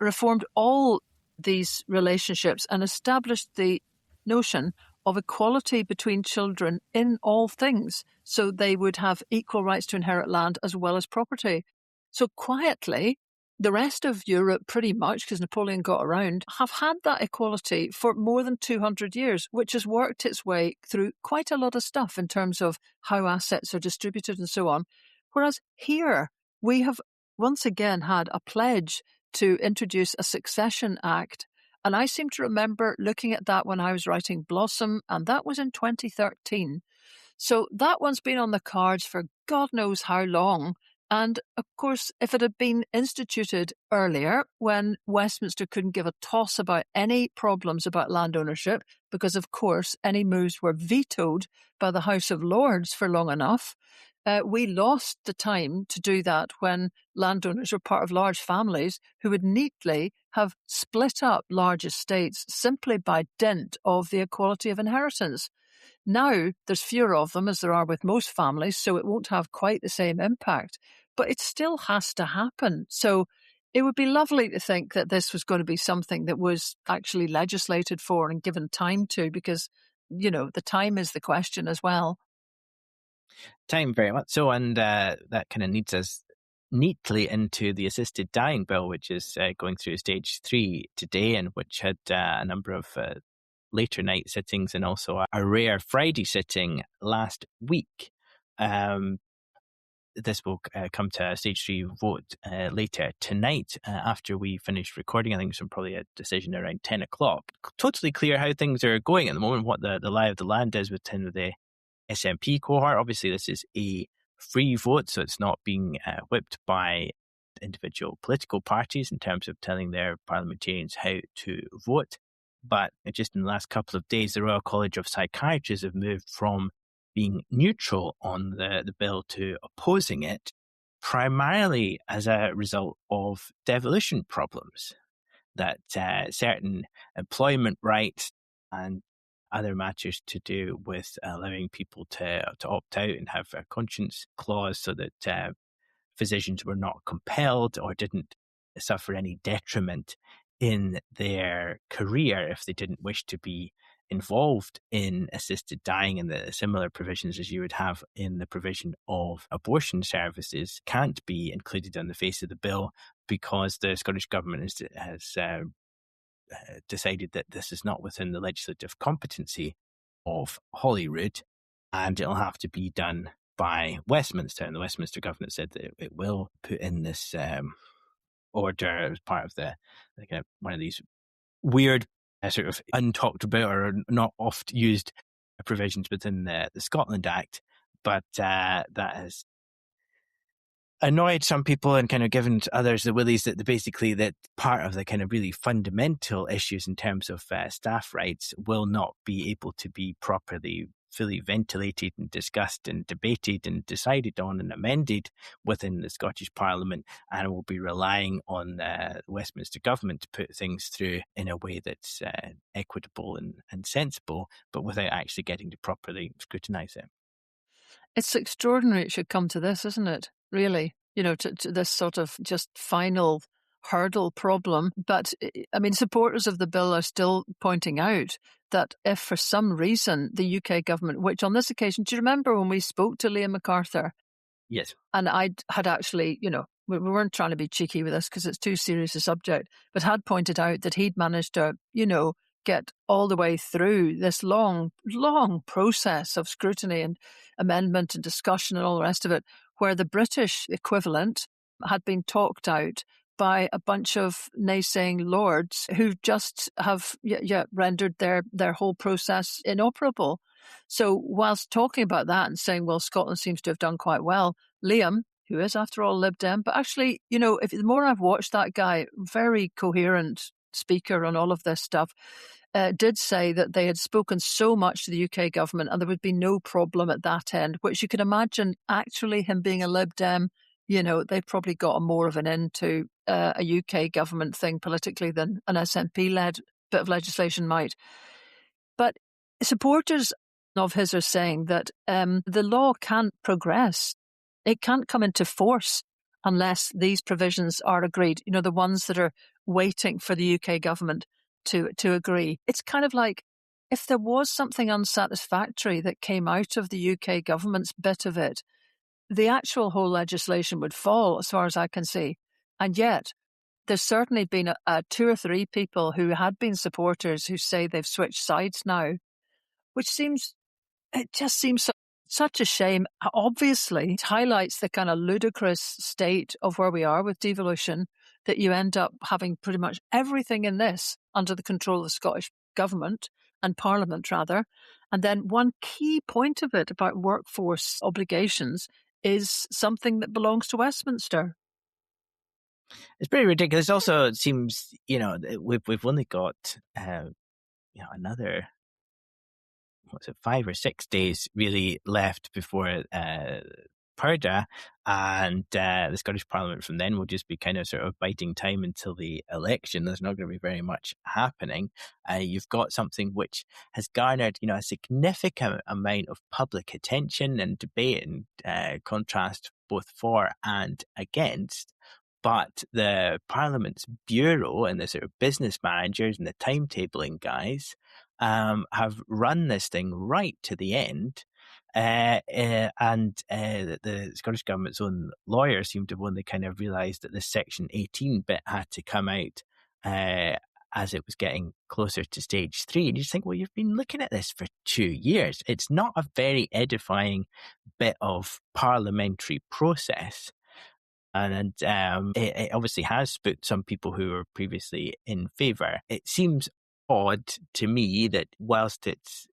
reformed all these relationships and established the notion of equality between children in all things. So they would have equal rights to inherit land as well as property. So quietly, the rest of Europe pretty much, because Napoleon got around, have had that equality for more than 200 years, which has worked its way through quite a lot of stuff in terms of how assets are distributed and so on. Whereas here, we have once again had a pledge to introduce a succession act. And I seem to remember looking at that when I was writing Blossom, and that was in 2013. So that one's been on the cards for God knows how long. And of course, if it had been instituted earlier, when Westminster couldn't give a toss about any problems about land ownership, because of course any moves were vetoed by the House of Lords for long enough, we lost the time to do that when landowners were part of large families who would neatly have split up large estates simply by dint of the equality of inheritance. Now, there's fewer of them, as there are with most families, so it won't have quite the same impact. But it still has to happen. So it would be lovely to think that this was going to be something that was actually legislated for and given time to, because, the time is the question as well. Time, very much so. And that kind of needs us neatly into the assisted dying bill, which is going through stage 3 today, and which had a number of later night sittings and also a rare Friday sitting last week. This will come to a stage 3 vote later tonight after we finish recording. I think there's probably a decision around 10 o'clock. Totally clear how things are going at the moment, what the lie of the land is within the SNP cohort. Obviously, this is a free vote, so it's not being whipped by individual political parties in terms of telling their parliamentarians how to vote. But just in the last couple of days, the Royal College of Psychiatrists have moved from being neutral on the bill to opposing it, primarily as a result of devolution problems, that certain employment rights and other matters to do with allowing people to opt out and have a conscience clause so that physicians were not compelled or didn't suffer any detriment in their career if they didn't wish to be involved in assisted dying, and the similar provisions as you would have in the provision of abortion services can't be included on the face of the bill because the Scottish Government has decided that this is not within the legislative competency of Holyrood, and it'll have to be done by Westminster. And the Westminster Government said that it will put in this order as part of the one of these weird sort of untalked about or not oft used provisions within the Scotland Act, but that has annoyed some people and kind of given others the willies that basically that part of the kind of really fundamental issues in terms of staff rights will not be able to be properly fully ventilated and discussed and debated and decided on and amended within the Scottish Parliament, and will be relying on the Westminster Government to put things through in a way that's equitable and sensible, but without actually getting to properly scrutinise it. It's extraordinary it should come to this, isn't it? Really, to this sort of just final hurdle problem. But I mean, supporters of the bill are still pointing out that if for some reason the UK government, which on this occasion, do you remember when we spoke to Liam MacArthur? Yes. And I had actually, we weren't trying to be cheeky with this because it's too serious a subject, but had pointed out that he'd managed to, get all the way through this long, long process of scrutiny and amendment and discussion and all the rest of it, where the British equivalent had been talked out by a bunch of naysaying lords who just have rendered their whole process inoperable. So whilst talking about that and saying, well, Scotland seems to have done quite well, Liam, who is after all Lib Dem, but actually, if the more I've watched that guy, very coherent speaker on all of this stuff, did say that they had spoken so much to the UK government and there would be no problem at that end, which you can imagine actually him being a Lib Dem, they've probably got more of an end to a UK government thing politically than an SNP-led bit of legislation might. But supporters of his are saying that the law can't progress. It can't come into force unless these provisions are agreed, the ones that are waiting for the UK government to agree. It's kind of like if there was something unsatisfactory that came out of the UK government's bit of it, the actual whole legislation would fall, as far as I can see. And yet, there's certainly been a 2 or 3 people who had been supporters who say they've switched sides now, which just seems such a shame. Obviously, it highlights the kind of ludicrous state of where we are with devolution, that you end up having pretty much everything in this under the control of the Scottish Government and Parliament, rather. And then one key point of it about workforce obligations is something that belongs to Westminster. It's pretty ridiculous. Also, it seems, we've only got, another, 5 or 6 days really left before Purda, and the Scottish Parliament from then will just be kind of sort of biding time until the election. There's not going to be very much happening. You've got something which has garnered, a significant amount of public attention and debate and contrast both for and against. But the Parliament's bureau and the sort of business managers and the timetabling guys have run this thing right to the end. and the Scottish Government's own lawyers seem to have only kind of realised that this Section 18 bit had to come out as it was getting closer to stage 3. And you just think, well, you've been looking at this for 2 years. It's not a very edifying bit of parliamentary process. And it obviously has spooked some people who were previously in favour. It seems odd to me that whilst it's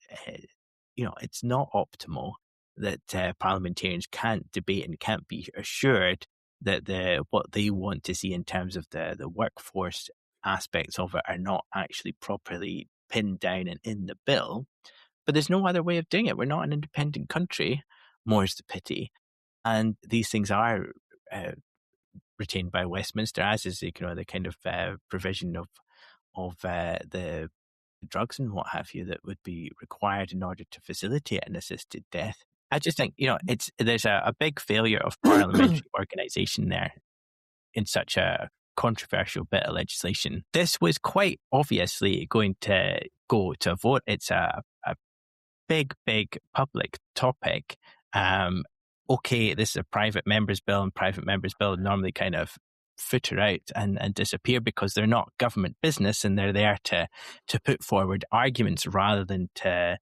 it's not optimal that parliamentarians can't debate and can't be assured that what they want to see in terms of the workforce aspects of it are not actually properly pinned down and in the bill. But there's no other way of doing it. We're not an independent country, more's the pity. And these things are retained by Westminster, as is the kind of provision of the drugs and what have you that would be required in order to facilitate an assisted death. I just think there's a big failure of parliamentary organisation there in such a controversial bit of legislation. This was quite obviously going to go to a vote. It's a big public topic. Okay, this is a private member's bill, and private members' bill normally kind of footer out and disappear because they're not government business, and they're there to put forward arguments rather than to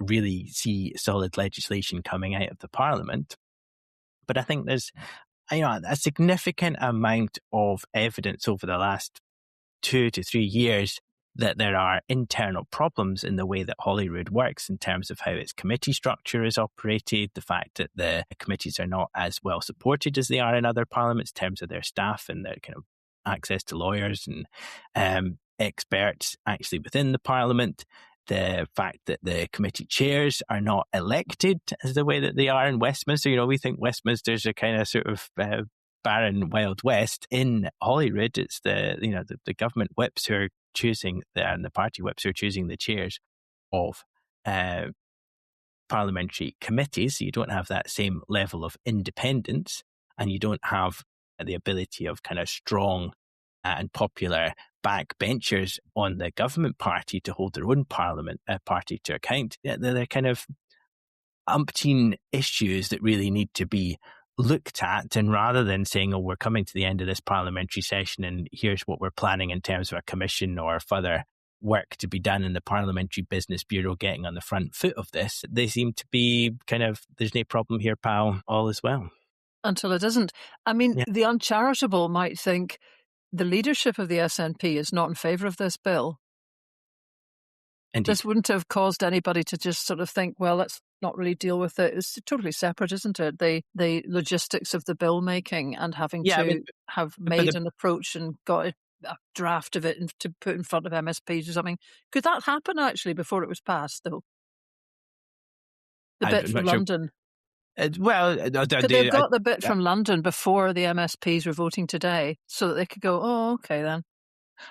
really see solid legislation coming out of the Parliament. But I think there's a significant amount of evidence over the last 2 to 3 years that there are internal problems in the way that Holyrood works in terms of how its committee structure is operated, the fact that the committees are not as well supported as they are in other parliaments in terms of their staff and their kind of access to lawyers and experts actually within the parliament, the fact that the committee chairs are not elected as the way that they are in Westminster. We think Westminster's a kind of sort of barren Wild West. In Holyrood, it's the government whips who are choosing and the party whips who are choosing the chairs of parliamentary committees. So you don't have that same level of independence, and you don't have the ability of kind of strong and popular backbenchers on the government party to hold their own party to account. They're kind of umpteen issues that really need to be looked at, and rather than saying, we're coming to the end of this parliamentary session and here's what we're planning in terms of a commission or further work to be done in the Parliamentary Business Bureau getting on the front foot of this, they seem to be kind of, there's no problem here, pal, all is well. Until it isn't. I mean, The uncharitable might think the leadership of the SNP is not in favour of this bill. Indeed. This wouldn't have caused anybody to just sort of think, well, let's not really deal with it. It's totally separate, isn't it? The logistics of the bill making and having have made an approach and got a draft of it and to put in front of MSPs or something. Could that happen actually before it was passed, though? The bit from London. They've got the bit from London before the MSPs were voting today, so that they could go, oh, okay then.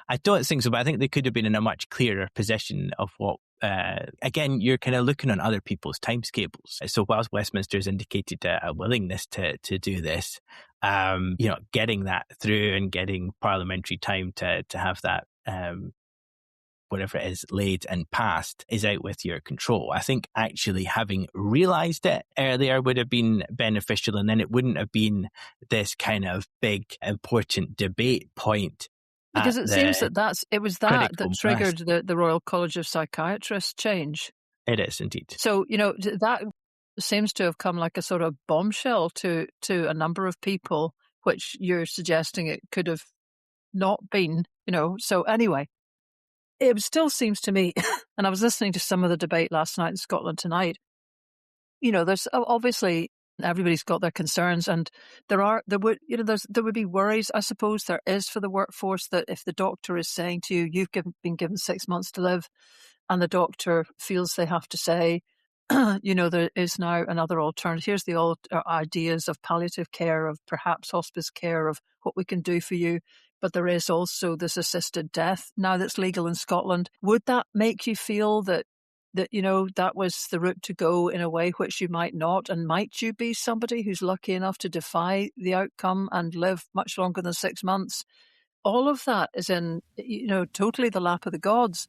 I don't think so, but I think they could have been in a much clearer position of what, again, you're kind of looking on other people's timescales. So whilst Westminster's indicated a willingness to do this, getting that through and getting parliamentary time to have that, whatever it is, laid and passed is out with your control. I think actually having realised it earlier would have been beneficial, and then it wouldn't have been this kind of big, important debate point. Because it seems that that triggered the Royal College of Psychiatrists change. It is indeed. So, that seems to have come like a sort of bombshell to a number of people, which you're suggesting it could have not been, So anyway, it still seems to me, and I was listening to some of the debate last night in Scotland Tonight, there's obviously everybody's got their concerns, and there would be worries, I suppose there is, for the workforce, that if the doctor is saying to you, you've been given 6 months to live, and the doctor feels they have to say, there is now another alternative. Here's the old ideas of palliative care, of perhaps hospice care, of what we can do for you. But there is also this assisted death now that's legal in Scotland. Would that make you feel that that was the route to go in a way which you might not? And might you be somebody who's lucky enough to defy the outcome and live much longer than 6 months? All of that is in, totally the lap of the gods.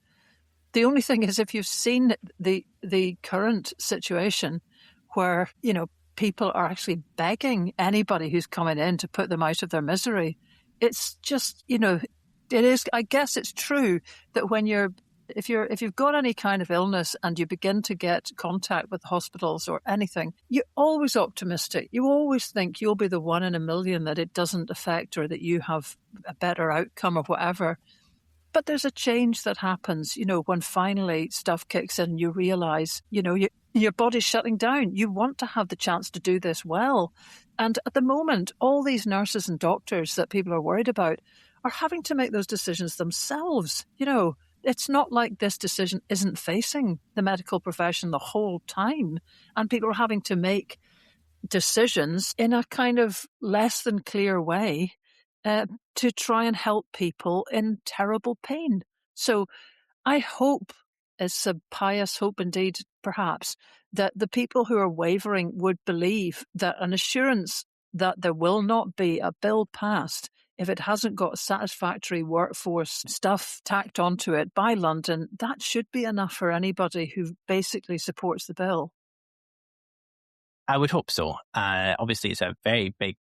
The only thing is, if you've seen the current situation where, people are actually begging anybody who's coming in to put them out of their misery. It's just, it is, I guess it's true that if you've got any kind of illness and you begin to get contact with hospitals or anything, you're always optimistic. You always think you'll be the one in a million that it doesn't affect or that you have a better outcome or whatever. But there's a change that happens, when finally stuff kicks in and you realise, your body's shutting down. You want to have the chance to do this well. And at the moment, all these nurses and doctors that people are worried about are having to make those decisions themselves. It's not like this decision isn't facing the medical profession the whole time. And people are having to make decisions in a kind of less than clear way to try and help people in terrible pain. So I hope, it's a pious hope indeed, perhaps, that the people who are wavering would believe that an assurance that there will not be a bill passed if it hasn't got satisfactory workforce stuff tacked onto it by London, that should be enough for anybody who basically supports the bill. I would hope so. Obviously, it's a very big,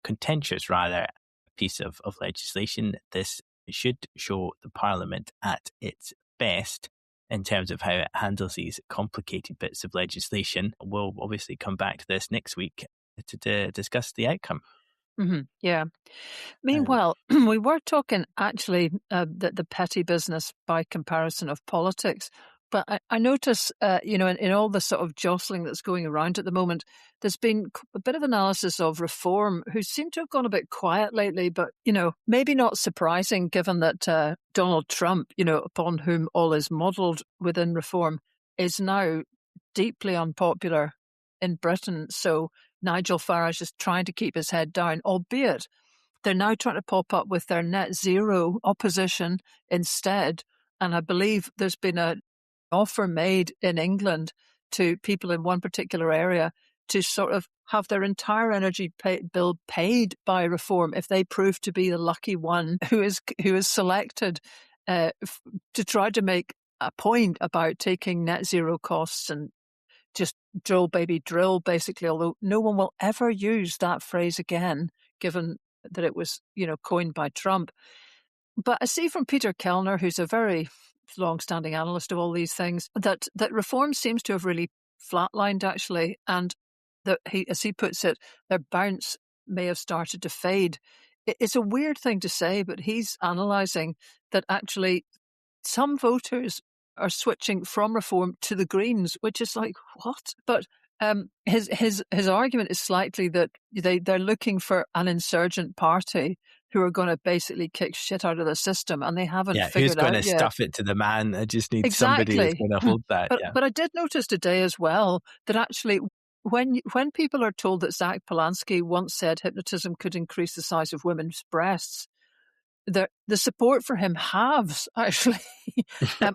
contentious piece of legislation. This should show the Parliament at its best in terms of how it handles these complicated bits of legislation. We'll obviously come back to this next week to discuss the outcome. Mm-hmm. Yeah. Meanwhile, we were talking actually the petty business by comparison of politics. But I notice, in all the sort of jostling that's going around at the moment, there's been a bit of analysis of Reform, who seem to have gone a bit quiet lately, but, maybe not surprising given that Donald Trump, upon whom all is modelled within Reform, is now deeply unpopular in Britain. So Nigel Farage is trying to keep his head down, albeit they're now trying to pop up with their net zero opposition instead. And I believe there's been an offer made in England to people in one particular area to sort of have their entire energy bill paid by Reform if they prove to be the lucky one who is selected to try to make a point about taking net zero costs and just drill, baby, drill, basically, although no one will ever use that phrase again, given that it was, coined by Trump. But I see from Peter Kellner, who's a very long-standing analyst of all these things, that Reform seems to have really flatlined, actually, and that as he puts it, their bounce may have started to fade. It's a weird thing to say, but he's analysing that actually some voters are switching from Reform to the Greens, which is like, what? But his argument is slightly that they're looking for an insurgent party who are going to basically kick shit out of the system, and they haven't figured out yet. Who's going to stuff it to the man? I just need somebody who's going to hold that. But I did notice today as well that actually when people are told that Zach Polanski once said hypnotism could increase the size of women's breasts, the support for him halves, actually.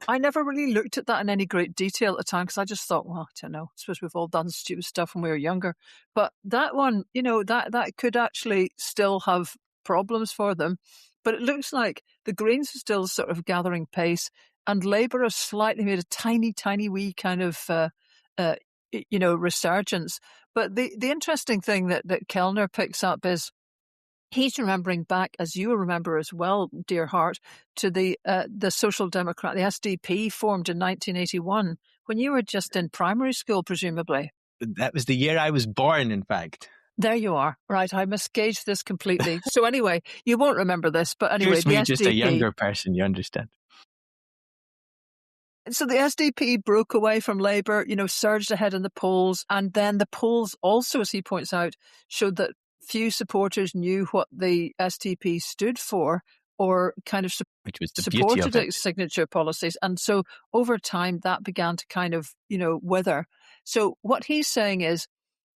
I never really looked at that in any great detail at the time because I just thought, well, I don't know, I suppose we've all done stupid stuff when we were younger. But that one, that could actually still have problems for them. But it looks like the Greens are still sort of gathering pace, and Labour has slightly made a tiny, tiny wee kind of, resurgence. But the interesting thing that Kellner picks up is he's remembering back, as you remember as well, dear heart, to the Social Democrat, the SDP, formed in 1981, when you were just in primary school, presumably. That was the year I was born, in fact. There you are. Right, I misgauged this completely. So anyway, you won't remember this, but anyway, here's me, just a younger person, you understand. So the SDP broke away from Labour, surged ahead in the polls, and then the polls also, as he points out, showed that few supporters knew what the SDP stood for or kind of supported its signature policies. And so over time, that began to kind of, wither. So what he's saying is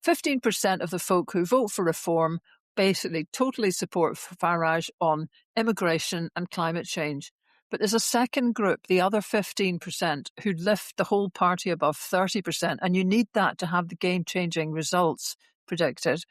15% of the folk who vote for Reform basically totally support Farage on immigration and climate change. But there's a second group, the other 15%, who lift the whole party above 30%. And you need that to have the game-changing results predicted.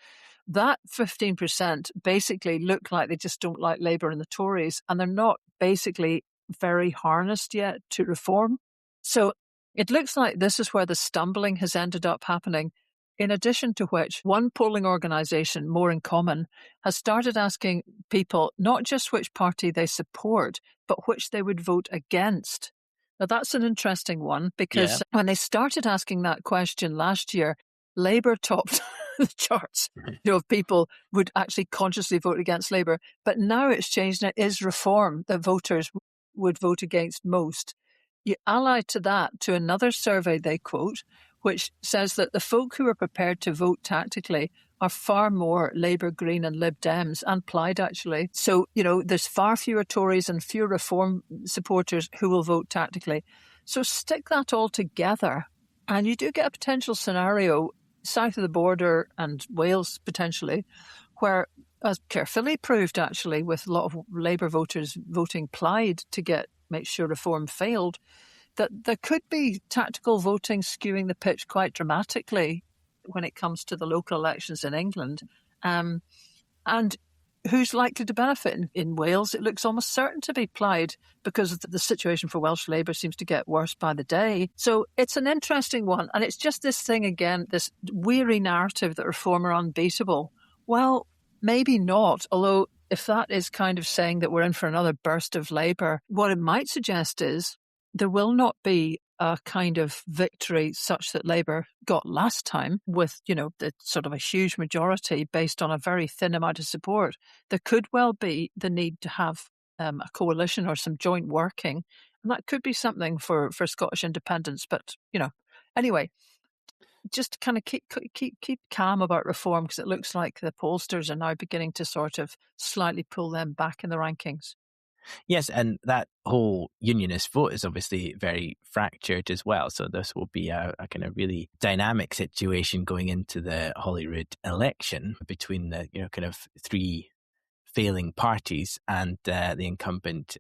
That 15% basically look like they just don't like Labour and the Tories, and they're not basically very harnessed yet to Reform. So It looks like this is where the stumbling has ended up happening. In addition to which, one polling organisation, More in Common, has started asking people not just which party they support, but which they would vote against. Now, that's an interesting one, because when they started asking that question last year, Labour topped the charts. Of people would actually consciously vote against Labour. But now it's changed, and it is Reform that voters would vote against most. You ally to that to another survey they quote, which says that the folk who are prepared to vote tactically are far more Labour, Green and Lib Dems, and Plaid actually. So, there's far fewer Tories and fewer Reform supporters who will vote tactically. So stick that all together and you do get a potential scenario south of the border and Wales potentially, where, as carefully proved actually, with a lot of Labour voters voting Plaid to make sure Reform failed, that there could be tactical voting skewing the pitch quite dramatically when it comes to the local elections in England. And who's likely to benefit in Wales? It looks almost certain to be Plaid, because the situation for Welsh Labour seems to get worse by the day. So it's an interesting one. And it's just this thing again, this weary narrative that Reform are unbeatable. Well, maybe not, although if that is kind of saying that we're in for another burst of Labour, what it might suggest is there will not be a kind of victory such that Labour got last time with, the sort of a huge majority based on a very thin amount of support. There could well be the need to have a coalition or some joint working, and that could be something for Scottish independence. But, anyway, just kind of keep calm about Reform, because it looks like the pollsters are now beginning to sort of slightly pull them back in the rankings. Yes, and that whole unionist vote is obviously very fractured as well. So this will be a kind of really dynamic situation going into the Holyrood election between the kind of three failing parties and the incumbent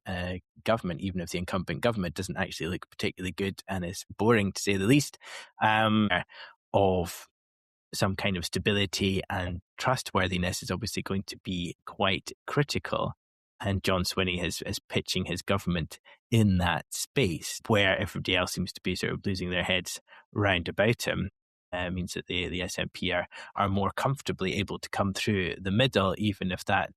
government, even if the incumbent government doesn't actually look particularly good and is boring to say the least, of some kind of stability and trustworthiness is obviously going to be quite critical. And John Swinney is pitching his government in that space where everybody else seems to be sort of losing their heads round about him. Means that the SNP are more comfortably able to come through the middle, even if that,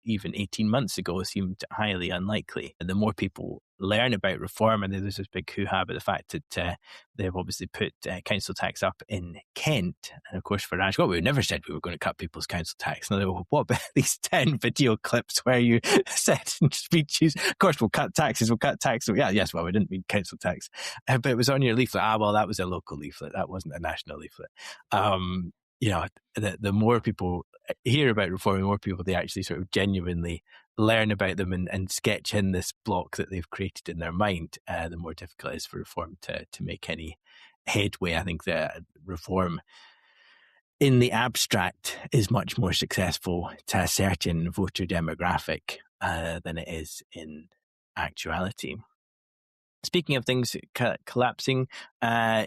even 18 months ago seemed highly unlikely. And the more people learn about Reform, and there's this big hoo-ha about the fact that they've obviously put council tax up in Kent. And of course, for Raj, we never said we were going to cut people's council tax. And they were, what about these 10 video clips where you said in speeches, of course, we'll cut taxes. So, yes, we didn't mean council tax. But it was on your leaflet. That was a local leaflet. That wasn't a national leaflet. The more people hear about Reform, the more people they actually sort of genuinely learn about them and sketch in this block that they've created in their mind, the more difficult it is for Reform to make any headway. I think that Reform in the abstract is much more successful to a certain voter demographic than it is in actuality. Speaking of things collapsing,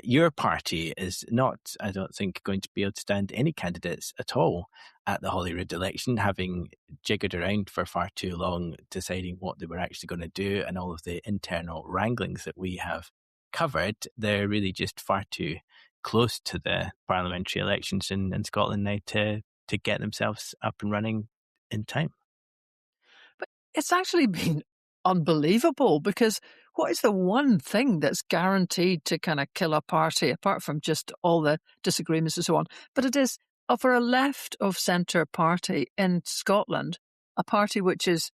your party is not, I don't think, going to be able to stand any candidates at all at the Holyrood election, having jiggered around for far too long, deciding what they were actually going to do, and all of the internal wranglings that we have covered. They're really just far too close to the parliamentary elections in Scotland now to get themselves up and running in time. But it's actually been unbelievable, because what is the one thing that's guaranteed to kind of kill a party, apart from just all the disagreements and so on? But it is, for a left of centre party in Scotland, a party which is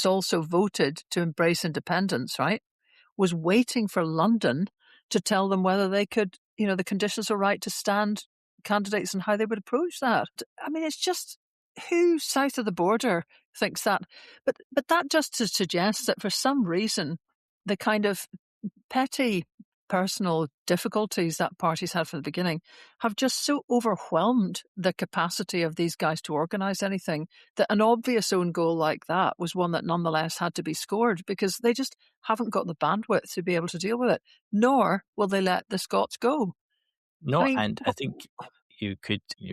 also voted to embrace independence, right, was waiting for London to tell them whether they could, the conditions are right to stand candidates and how they would approach that. I mean, it's just, who south of the border thinks that? But that just to suggest that for some reason, the kind of petty personal difficulties that parties had from the beginning have just so overwhelmed the capacity of these guys to organise anything, that an obvious own goal like that was one that nonetheless had to be scored, because they just haven't got the bandwidth to be able to deal with it, nor will they let the Scots go. No, and I think you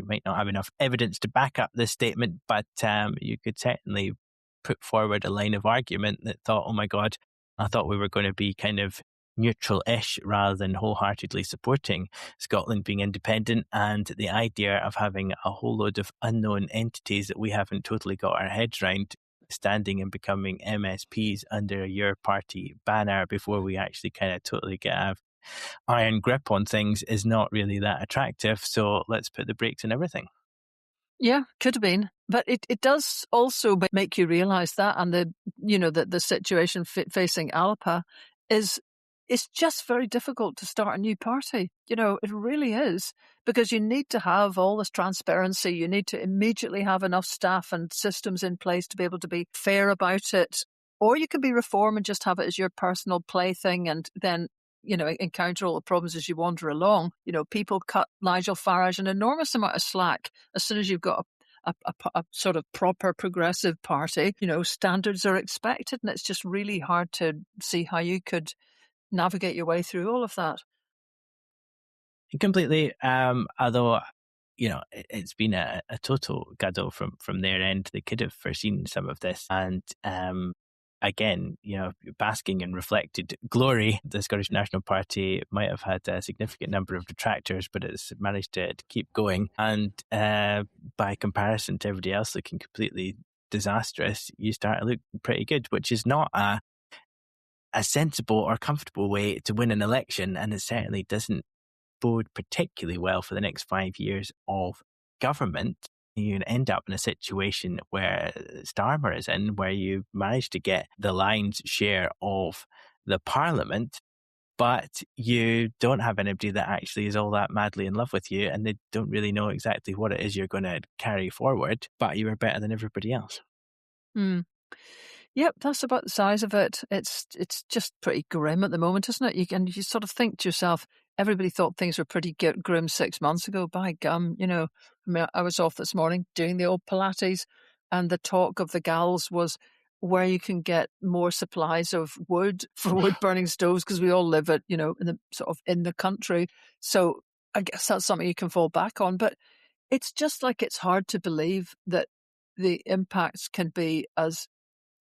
might not have enough evidence to back up this statement, but you could certainly put forward a line of argument that thought, oh my God, I thought we were going to be kind of neutral-ish rather than wholeheartedly supporting Scotland being independent, and the idea of having a whole load of unknown entities that we haven't totally got our heads around standing and becoming MSPs under your party banner before we actually kind of totally get a iron grip on things is not really that attractive. So let's put the brakes on everything. Yeah, could have been. But it does also make you realise that, and the situation facing Alpa is, it's just very difficult to start a new party. It really is, because you need to have all this transparency. You need to immediately have enough staff and systems in place to be able to be fair about it. Or you can be reform and just have it as your personal plaything, and then encounter all the problems as you wander along. People cut Nigel Farage an enormous amount of slack as soon as you've got a sort of proper progressive party. Standards are expected, and it's just really hard to see how you could navigate your way through all of that. Completely. Although, it's been a total gaddle from their end. They could have foreseen some of this, and again, basking in reflected glory, the Scottish National Party might have had a significant number of detractors, but it's managed to keep going. And by comparison to everybody else looking completely disastrous, you start to look pretty good, which is not a sensible or comfortable way to win an election. And it certainly doesn't bode particularly well for the next 5 years of government. You end up in a situation where Starmer is in, where you manage to get the lion's share of the parliament, but you don't have anybody that actually is all that madly in love with you, and they don't really know exactly what it is you're going to carry forward, but you are better than everybody else. Yep, that's about the size of it. It's just pretty grim at the moment, isn't it? You sort of think to yourself, everybody thought things were pretty grim 6 months ago. By gum, I was off this morning doing the old Pilates, and the talk of the gals was where you can get more supplies of wood for wood burning stoves, because we all live in the country. So I guess that's something you can fall back on. But it's just like, it's hard to believe that the impacts can be as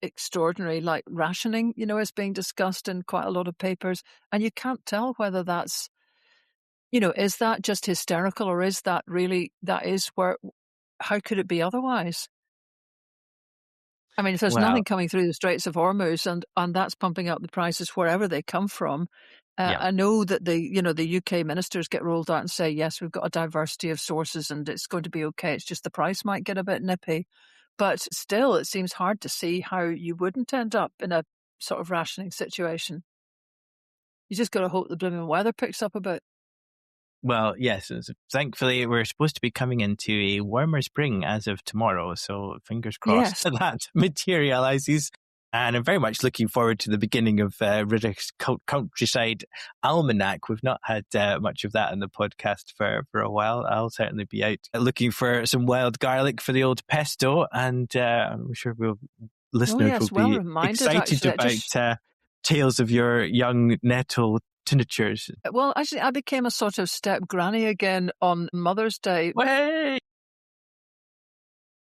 extraordinary, like rationing, is being discussed in quite a lot of papers, and you can't tell whether that's, is that just hysterical, or is that really, how could it be otherwise? I mean, if there's nothing coming through the Straits of Hormuz, and that's pumping up the prices wherever they come from, I know that the UK ministers get rolled out and say, yes, we've got a diversity of sources and it's going to be okay. It's just the price might get a bit nippy. But still, it seems hard to see how you wouldn't end up in a sort of rationing situation. You just got to hope the blooming weather picks up a bit. Well, yes, thankfully we're supposed to be coming into a warmer spring as of tomorrow, so fingers crossed that materialises. And I'm very much looking forward to the beginning of Riddick's Countryside Almanac. We've not had much of that in the podcast for a while. I'll certainly be out looking for some wild garlic for the old pesto, and I'm sure listeners will be excited about tales of your young nettle tinatures. Well, actually, I became a sort of step granny again on Mother's Day. Way!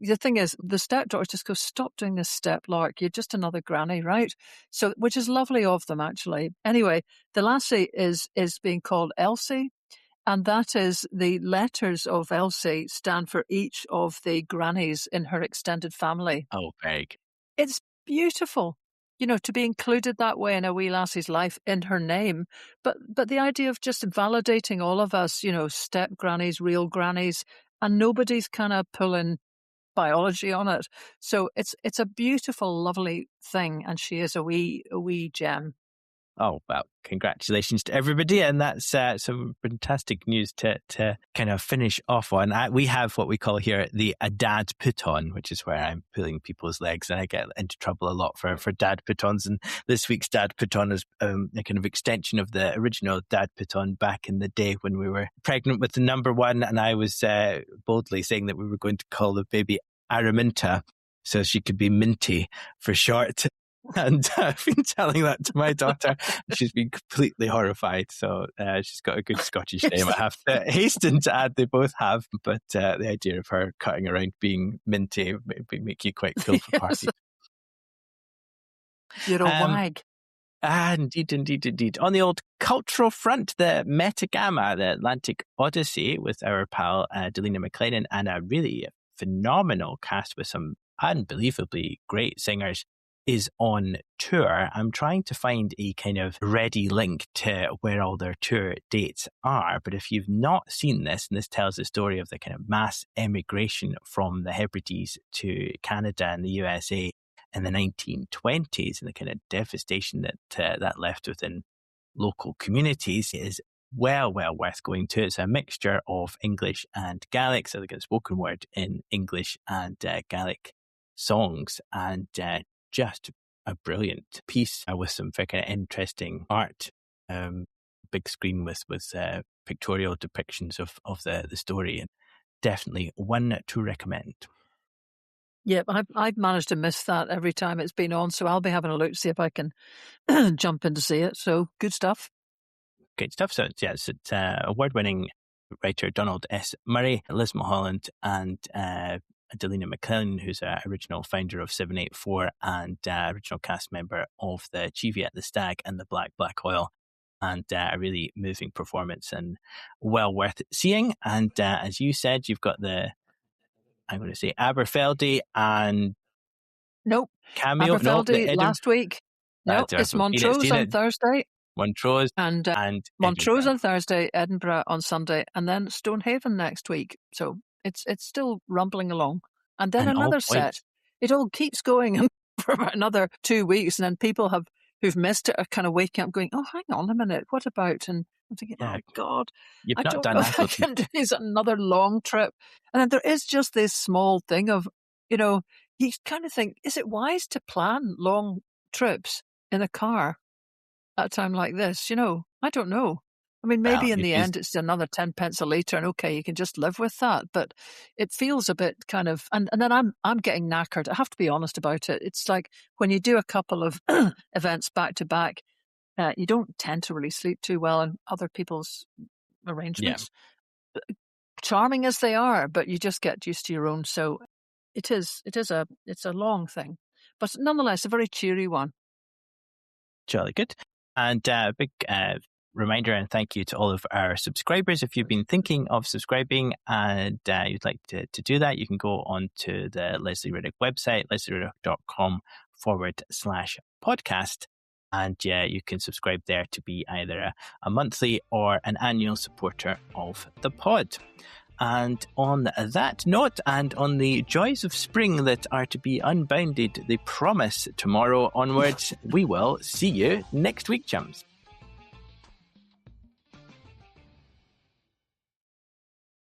The thing is, the stepdaughters just go, stop doing this step lark. You're just another granny, right? So, which is lovely of them, actually. Anyway, the lassie is being called Elsie, and that is, the letters of Elsie stand for each of the grannies in her extended family. Oh, very good. It's beautiful, to be included that way in a wee lassie's life in her name. But the idea of just validating all of us, step grannies, real grannies, and nobody's kind of pulling biology on it. So it's a beautiful, lovely thing, and she is a wee gem. Oh, well, congratulations to everybody. And that's some fantastic news to kind of finish off on. We have what we call here a dad put-on, which is where I'm pulling people's legs, and I get into trouble a lot for dad put-ons. And this week's dad put-on is a kind of extension of the original dad put-on back in the day when we were pregnant with the number one. And I was boldly saying that we were going to call the baby Araminta, so she could be Minty for short. And I've been telling that to my daughter. She's been completely horrified. So she's got a good Scottish name. I have to hasten to add they both have. But the idea of her cutting around being Minty make you quite cool for parties. You're a wag. Indeed. On the old cultural front, the Metagamma, the Atlantic Odyssey, with our pal Delina McLennan, and a really phenomenal cast with some unbelievably great singers, is on tour. I'm trying to find a kind of ready link to where all their tour dates are. But if you've not seen this, and this tells the story of the kind of mass emigration from the Hebrides to Canada and the USA in the 1920s, and the kind of devastation that that left within local communities, is well worth going to. It's a mixture of English and Gaelic, so they get spoken word in English and Gaelic songs, and just a brilliant piece with some very kind of interesting art, big screen with pictorial depictions of the story, and definitely one to recommend. Yeah, I've managed to miss that every time it's been on, so I'll be having a look to see if I can jump in to see it. So good stuff. Great stuff. So it's award-winning writer Donald S. Murray, Liz Mulholland, and Delina McLennan, who's an original founder of 784 and original cast member of the Cheviot, the Stag, and the Black Oil. And a really moving performance and well worth seeing. And as you said, you've got I'm going to say Aberfeldy and Cameo. Aberfeldy last week. No, it's Montrose on Thursday. Montrose and Montrose on Thursday, Edinburgh on Sunday, and then Stonehaven next week. So it's still rumbling along. And then another set. It all keeps going for about another 2 weeks, and then people who've missed it are kind of waking up going, oh, hang on a minute, what about? And I'm thinking, oh, God, I don't know if I can do this another long trip. And then there is just this small thing of, you kind of think, is it wise to plan long trips in a car at a time like this? I don't know. I mean, maybe in the end it's another 10 pence a litre, and okay, you can just live with that. But it feels a bit kind of, and then I'm getting knackered. I have to be honest about it. It's like when you do a couple of events back to back, you don't tend to really sleep too well in other people's arrangements. Yeah. Charming as they are, but you just get used to your own. So it's a long thing, but nonetheless a very cheery one. Jolly good. And a big reminder and thank you to all of our subscribers. If you've been thinking of subscribing and you'd like to do that, you can go on to the Lesley Riddoch website, lesleyriddoch.com/podcast. And you can subscribe there to be either a monthly or an annual supporter of the pod. And on that note, and on the joys of spring that are to be unbounded, they promise tomorrow onwards, we will see you next week, chums.